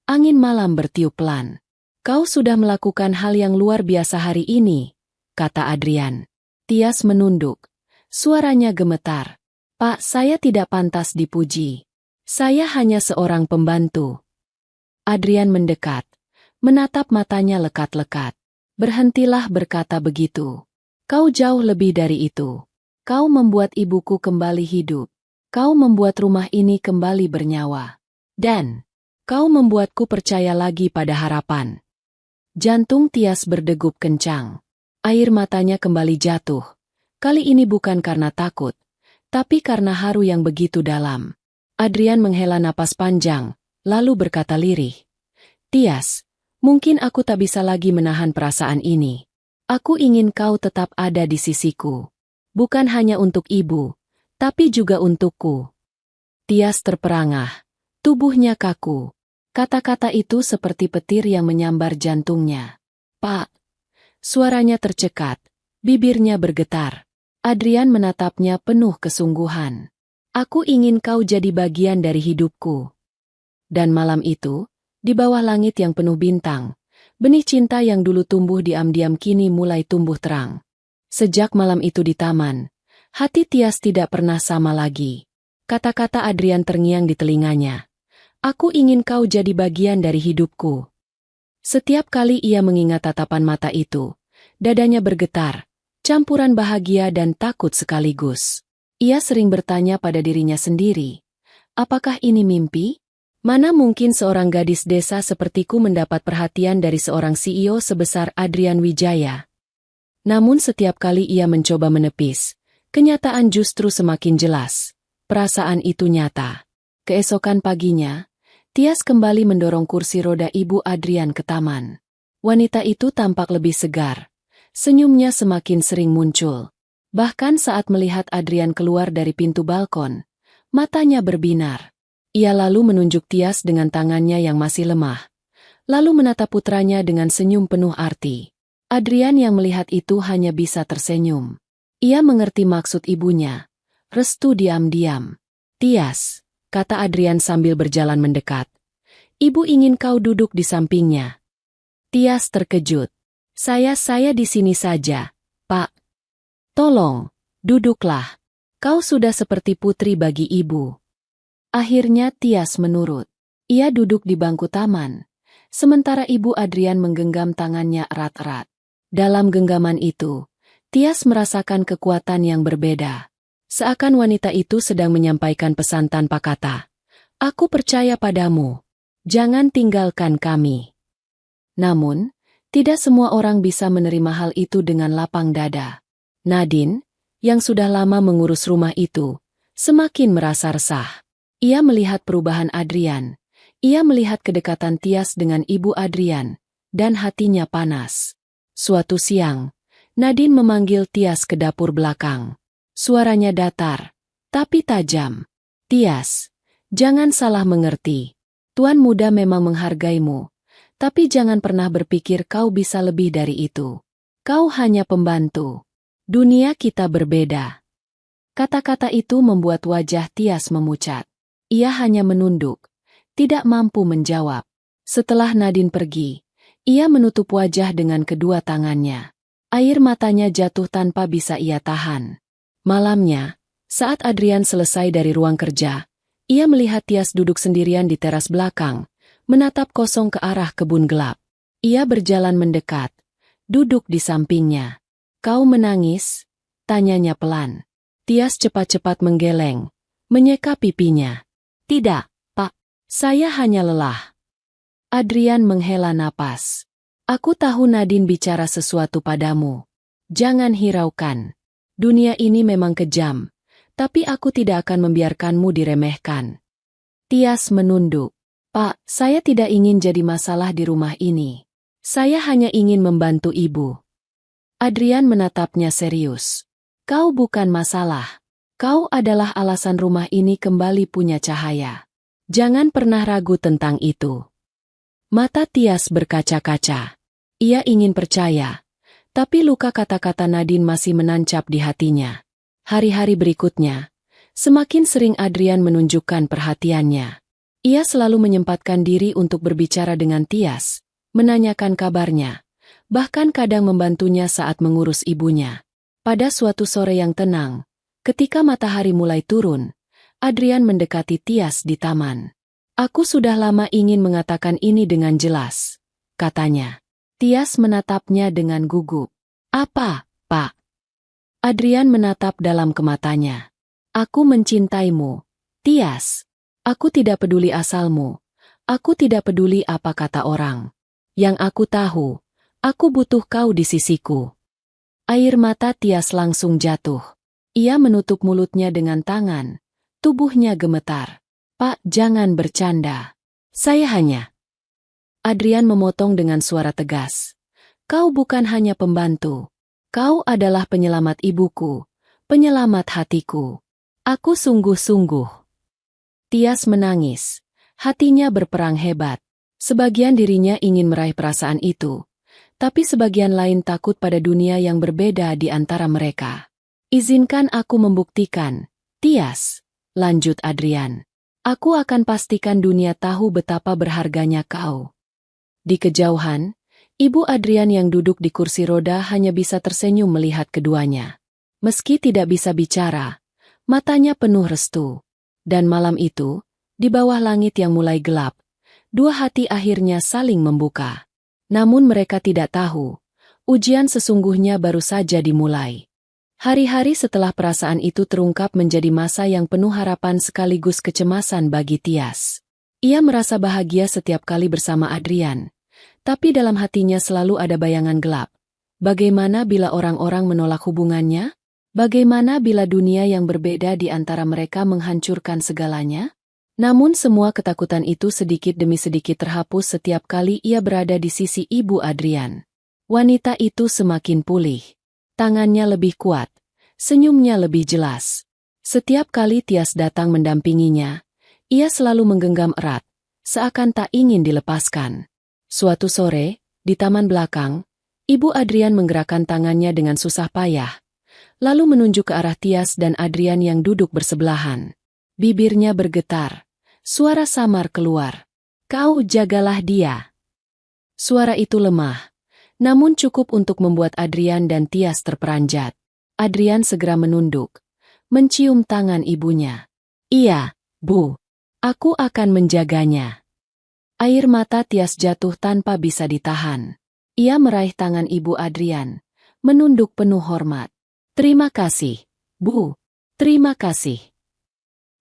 Angin malam bertiup pelan. "Kau sudah melakukan hal yang luar biasa hari ini," kata Adrian. Tias menunduk. Suaranya gemetar. "Pak, saya tidak pantas dipuji. Saya hanya seorang pembantu." Adrian mendekat, menatap matanya lekat-lekat. "Berhentilah berkata begitu. Kau jauh lebih dari itu. Kau membuat ibuku kembali hidup. Kau membuat rumah ini kembali bernyawa. Dan kau membuatku percaya lagi pada harapan." Jantung Tias berdegup kencang. Air matanya kembali jatuh. Kali ini bukan karena takut, tapi karena haru yang begitu dalam. Adrian menghela napas panjang, lalu berkata lirih, "Tias, mungkin aku tak bisa lagi menahan perasaan ini. Aku ingin kau tetap ada di sisiku. Bukan hanya untuk ibu, tapi juga untukku." Tias terperangah, tubuhnya kaku. Kata-kata itu seperti petir yang menyambar jantungnya. "Pak." Suaranya tercekat, bibirnya bergetar. Adrian menatapnya penuh kesungguhan. "Aku ingin kau jadi bagian dari hidupku." Dan malam itu, di bawah langit yang penuh bintang, benih cinta yang dulu tumbuh diam-diam kini mulai tumbuh terang. Sejak malam itu di taman, hati Tias tidak pernah sama lagi. Kata-kata Adrian terngiang di telinganya. "Aku ingin kau jadi bagian dari hidupku." Setiap kali ia mengingat tatapan mata itu, dadanya bergetar, campuran bahagia dan takut sekaligus. Ia sering bertanya pada dirinya sendiri, apakah ini mimpi? Mana mungkin seorang gadis desa sepertiku mendapat perhatian dari seorang CEO sebesar Adrian Wijaya? Namun setiap kali ia mencoba menepis, kenyataan justru semakin jelas. Perasaan itu nyata. Keesokan paginya, Tias kembali mendorong kursi roda Ibu Adrian ke taman. Wanita itu tampak lebih segar. Senyumnya semakin sering muncul. Bahkan saat melihat Adrian keluar dari pintu balkon, matanya berbinar. Ia lalu menunjuk Tias dengan tangannya yang masih lemah. Lalu menatap putranya dengan senyum penuh arti. Adrian yang melihat itu hanya bisa tersenyum. Ia mengerti maksud ibunya. Restu diam-diam. Tias, kata Adrian sambil berjalan mendekat. Ibu ingin kau duduk di sampingnya. Tias terkejut. Saya di sini saja, Pak. Tolong, duduklah. Kau sudah seperti putri bagi ibu. Akhirnya Tias menurut. Ia duduk di bangku taman. Sementara Ibu Adrian menggenggam tangannya erat-erat. Dalam genggaman itu, Tias merasakan kekuatan yang berbeda. Seakan wanita itu sedang menyampaikan pesan tanpa kata. Aku percaya padamu. Jangan tinggalkan kami. Namun, tidak semua orang bisa menerima hal itu dengan lapang dada. Nadine, yang sudah lama mengurus rumah itu, semakin merasa resah. Ia melihat perubahan Adrian. Ia melihat kedekatan Tias dengan Ibu Adrian, dan hatinya panas. Suatu siang, Nadine memanggil Tias ke dapur belakang. Suaranya datar, tapi tajam. Tias, jangan salah mengerti. Tuan muda memang menghargaimu, tapi jangan pernah berpikir kau bisa lebih dari itu. Kau hanya pembantu. Dunia kita berbeda. Kata-kata itu membuat wajah Tias memucat. Ia hanya menunduk, tidak mampu menjawab. Setelah Nadine pergi, ia menutup wajah dengan kedua tangannya. Air matanya jatuh tanpa bisa ia tahan. Malamnya, saat Adrian selesai dari ruang kerja, ia melihat Tias duduk sendirian di teras belakang, menatap kosong ke arah kebun gelap. Ia berjalan mendekat, duduk di sampingnya. Kau menangis? Tanyanya pelan. Tias cepat-cepat menggeleng, menyeka pipinya. Tidak, Pak. Saya hanya lelah. Adrian menghela napas. Aku tahu Nadine bicara sesuatu padamu. Jangan hiraukan. Dunia ini memang kejam, tapi aku tidak akan membiarkanmu diremehkan. Tias menunduk. Pak, saya tidak ingin jadi masalah di rumah ini. Saya hanya ingin membantu ibu. Adrian menatapnya serius. Kau bukan masalah. Kau adalah alasan rumah ini kembali punya cahaya. Jangan pernah ragu tentang itu. Mata Tias berkaca-kaca. Ia ingin percaya, tapi luka kata-kata Nadine masih menancap di hatinya. Hari-hari berikutnya, semakin sering Adrian menunjukkan perhatiannya. Ia selalu menyempatkan diri untuk berbicara dengan Tias, menanyakan kabarnya. Bahkan kadang membantunya saat mengurus ibunya. Pada suatu sore yang tenang, ketika matahari mulai turun, Adrian mendekati Tias di taman. Aku sudah lama ingin mengatakan ini dengan jelas, katanya. Tias menatapnya dengan gugup. Apa, Pak? Adrian menatap dalam ke matanya. Aku mencintaimu, Tias. Aku tidak peduli asalmu. Aku tidak peduli apa kata orang. Yang aku tahu, aku butuh kau di sisiku. Air mata Tias langsung jatuh. Ia menutup mulutnya dengan tangan. Tubuhnya gemetar. Pak, jangan bercanda. Saya hanya... Adrian memotong dengan suara tegas. Kau bukan hanya pembantu. Kau adalah penyelamat ibuku. Penyelamat hatiku. Aku sungguh-sungguh. Tias menangis. Hatinya berperang hebat. Sebagian dirinya ingin meraih perasaan itu. Tapi sebagian lain takut pada dunia yang berbeda di antara mereka. Izinkan aku membuktikan, Tias, lanjut Adrian. Aku akan pastikan dunia tahu betapa berharganya kau. Di kejauhan, Ibu Adrian yang duduk di kursi roda hanya bisa tersenyum melihat keduanya. Meski tidak bisa bicara, matanya penuh restu. Dan malam itu, di bawah langit yang mulai gelap, dua hati akhirnya saling membuka. Namun mereka tidak tahu, ujian sesungguhnya baru saja dimulai. Hari-hari setelah perasaan itu terungkap menjadi masa yang penuh harapan sekaligus kecemasan bagi Tias. Ia merasa bahagia setiap kali bersama Adrian, tapi dalam hatinya selalu ada bayangan gelap. Bagaimana bila orang-orang menolak hubungannya? Bagaimana bila dunia yang berbeda di antara mereka menghancurkan segalanya? Namun semua ketakutan itu sedikit demi sedikit terhapus setiap kali ia berada di sisi Ibu Adrian. Wanita itu semakin pulih. Tangannya lebih kuat, senyumnya lebih jelas. Setiap kali Tias datang mendampinginya, ia selalu menggenggam erat, seakan tak ingin dilepaskan. Suatu sore, di taman belakang, Ibu Adrian menggerakkan tangannya dengan susah payah, lalu menunjuk ke arah Tias dan Adrian yang duduk bersebelahan. Bibirnya bergetar, suara samar keluar. "Kau jagalah dia." Suara itu lemah, namun cukup untuk membuat Adrian dan Tias terperanjat. Adrian segera menunduk, mencium tangan ibunya. "Iya, Bu. Aku akan menjaganya." Air mata Tias jatuh tanpa bisa ditahan. Ia meraih tangan Ibu Adrian, menunduk penuh hormat. "Terima kasih, Bu. Terima kasih."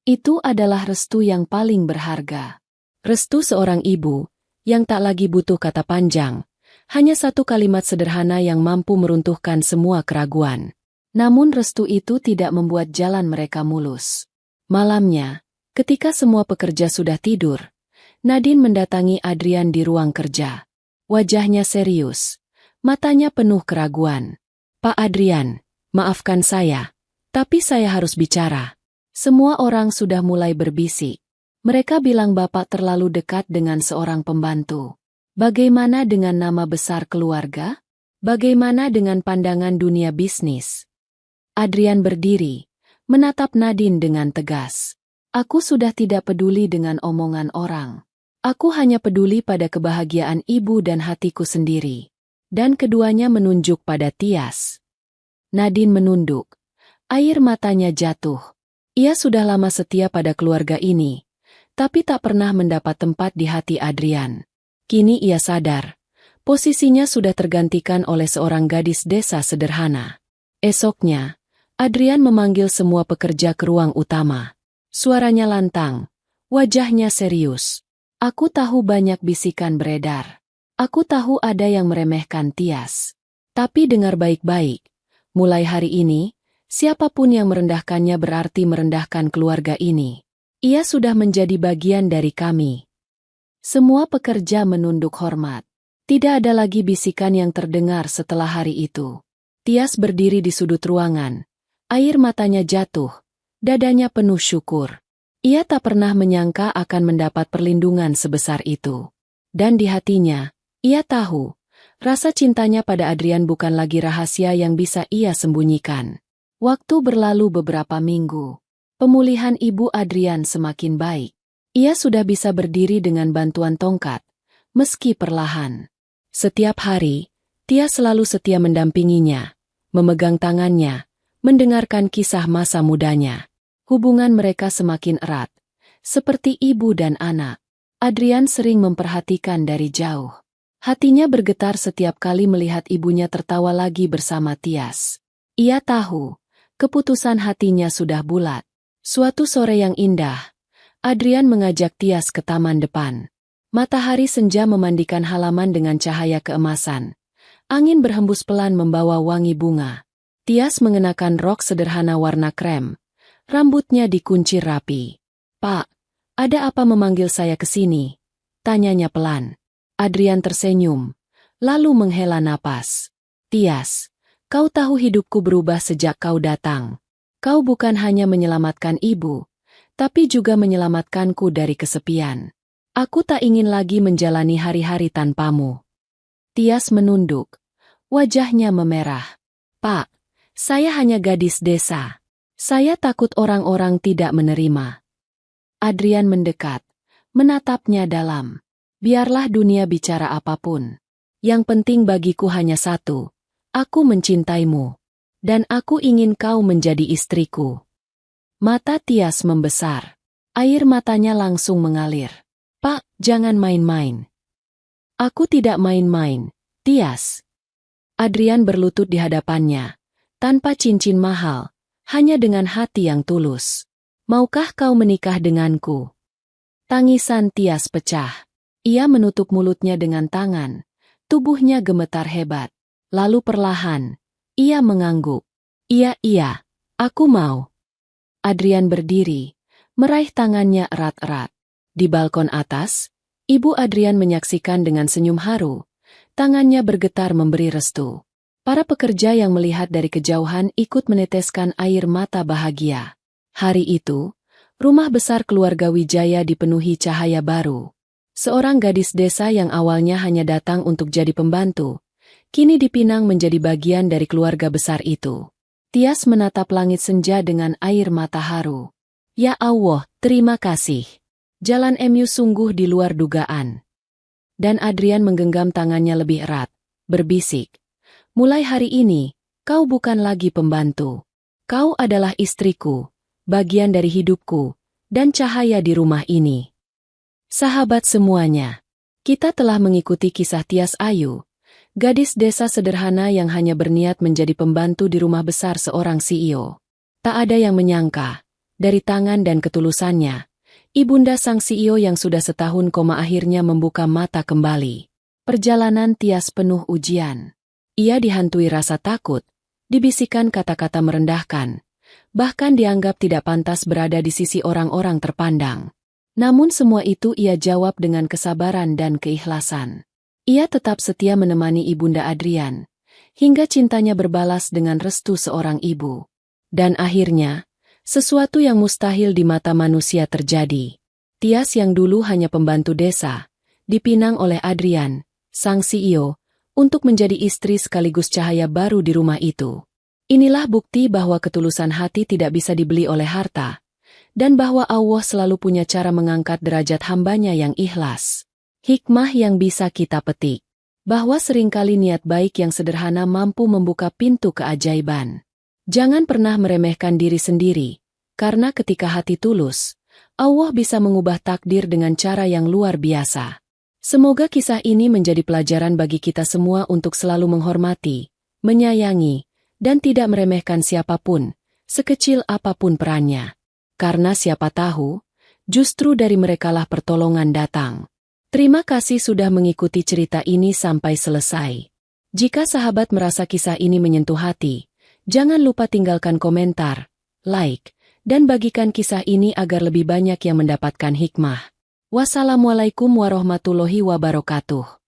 Itu adalah restu yang paling berharga. Restu seorang ibu, yang tak lagi butuh kata panjang, hanya satu kalimat sederhana yang mampu meruntuhkan semua keraguan. Namun restu itu tidak membuat jalan mereka mulus. Malamnya, ketika semua pekerja sudah tidur, Nadine mendatangi Adrian di ruang kerja. Wajahnya serius, matanya penuh keraguan. "Pak Adrian, maafkan saya, tapi saya harus bicara." Semua orang sudah mulai berbisik. Mereka bilang Bapak terlalu dekat dengan seorang pembantu. Bagaimana dengan nama besar keluarga? Bagaimana dengan pandangan dunia bisnis? Adrian berdiri, menatap Nadine dengan tegas. "Aku sudah tidak peduli dengan omongan orang. Aku hanya peduli pada kebahagiaan ibu dan hatiku sendiri." Dan keduanya menunjuk pada Tias. Nadine menunduk. Air matanya jatuh. Ia sudah lama setia pada keluarga ini, tapi tak pernah mendapat tempat di hati Adrian. Kini ia sadar, posisinya sudah tergantikan oleh seorang gadis desa sederhana. Esoknya, Adrian memanggil semua pekerja ke ruang utama. Suaranya lantang, wajahnya serius. "Aku tahu banyak bisikan beredar. Aku tahu ada yang meremehkan Tias. Tapi dengar baik-baik, mulai hari ini, siapapun yang merendahkannya berarti merendahkan keluarga ini. Ia sudah menjadi bagian dari kami." Semua pekerja menunduk hormat. Tidak ada lagi bisikan yang terdengar setelah hari itu. Tias berdiri di sudut ruangan. Air matanya jatuh, dadanya penuh syukur. Ia tak pernah menyangka akan mendapat perlindungan sebesar itu. Dan di hatinya, ia tahu, rasa cintanya pada Adrian bukan lagi rahasia yang bisa ia sembunyikan. Waktu berlalu beberapa minggu. Pemulihan Ibu Adrian semakin baik. Ia sudah bisa berdiri dengan bantuan tongkat, meski perlahan. Setiap hari, Tias selalu setia mendampinginya, memegang tangannya, mendengarkan kisah masa mudanya. Hubungan mereka semakin erat, seperti ibu dan anak. Adrian sering memperhatikan dari jauh. Hatinya bergetar setiap kali melihat ibunya tertawa lagi bersama Tias. Ia tahu, keputusan hatinya sudah bulat. Suatu sore yang indah, Adrian mengajak Tias ke taman depan. Matahari senja memandikan halaman dengan cahaya keemasan. Angin berhembus pelan membawa wangi bunga. Tias mengenakan rok sederhana warna krem. Rambutnya dikuncir rapi. "Pak, ada apa memanggil saya ke sini?" tanyanya pelan. Adrian tersenyum, lalu menghela napas. "Tias, kau tahu hidupku berubah sejak kau datang. Kau bukan hanya menyelamatkan ibu, tapi juga menyelamatkanku dari kesepian. Aku tak ingin lagi menjalani hari-hari tanpamu." Tias menunduk. Wajahnya memerah. "Pak, saya hanya gadis desa. Saya takut orang-orang tidak menerima." Adrian mendekat, menatapnya dalam. "Biarlah dunia bicara apapun. Yang penting bagiku hanya satu. Aku mencintaimu. Dan aku ingin kau menjadi istriku." Mata Tias membesar. Air matanya langsung mengalir. "Pak, jangan main-main." "Aku tidak main-main, Tias." Adrian berlutut di hadapannya, tanpa cincin mahal, hanya dengan hati yang tulus. "Maukah kau menikah denganku?" Tangisan Tias pecah. Ia menutup mulutnya dengan tangan, tubuhnya gemetar hebat. Lalu perlahan, ia mengangguk. Iya, aku mau." Adrian berdiri, meraih tangannya erat-erat. Di balkon atas, Ibu Adrian menyaksikan dengan senyum haru. Tangannya bergetar memberi restu. Para pekerja yang melihat dari kejauhan ikut meneteskan air mata bahagia. Hari itu, rumah besar keluarga Wijaya dipenuhi cahaya baru. Seorang gadis desa yang awalnya hanya datang untuk jadi pembantu, kini dipinang menjadi bagian dari keluarga besar itu. Tias menatap langit senja dengan air mata haru. Ya Allah, terima kasih. Jalan MU sungguh di luar dugaan. Dan Adrian menggenggam tangannya lebih erat, berbisik. Mulai hari ini, kau bukan lagi pembantu. Kau adalah istriku, bagian dari hidupku, dan cahaya di rumah ini. Sahabat semuanya, kita telah mengikuti kisah Tias Ayu, gadis desa sederhana yang hanya berniat menjadi pembantu di rumah besar seorang CEO. Tak ada yang menyangka, dari tangan dan ketulusannya, ibunda sang CEO yang sudah setahun koma akhirnya membuka mata kembali. Perjalanan Tias penuh ujian. Ia dihantui rasa takut, dibisikkan kata-kata merendahkan, bahkan dianggap tidak pantas berada di sisi orang-orang terpandang. Namun semua itu ia jawab dengan kesabaran dan keikhlasan. Ia tetap setia menemani ibunda Adrian, hingga cintanya berbalas dengan restu seorang ibu. Dan akhirnya, sesuatu yang mustahil di mata manusia terjadi. Tias yang dulu hanya pembantu desa, dipinang oleh Adrian, sang CEO, untuk menjadi istri sekaligus cahaya baru di rumah itu. Inilah bukti bahwa ketulusan hati tidak bisa dibeli oleh harta, dan bahwa Allah selalu punya cara mengangkat derajat hambanya yang ikhlas. Hikmah yang bisa kita petik, bahwa seringkali niat baik yang sederhana mampu membuka pintu keajaiban. Jangan pernah meremehkan diri sendiri, karena ketika hati tulus, Allah bisa mengubah takdir dengan cara yang luar biasa. Semoga kisah ini menjadi pelajaran bagi kita semua untuk selalu menghormati, menyayangi, dan tidak meremehkan siapapun, sekecil apapun perannya. Karena siapa tahu, justru dari merekalah pertolongan datang. Terima kasih sudah mengikuti cerita ini sampai selesai. Jika sahabat merasa kisah ini menyentuh hati, jangan lupa tinggalkan komentar, like, dan bagikan kisah ini agar lebih banyak yang mendapatkan hikmah. Wassalamualaikum warahmatullahi wabarakatuh.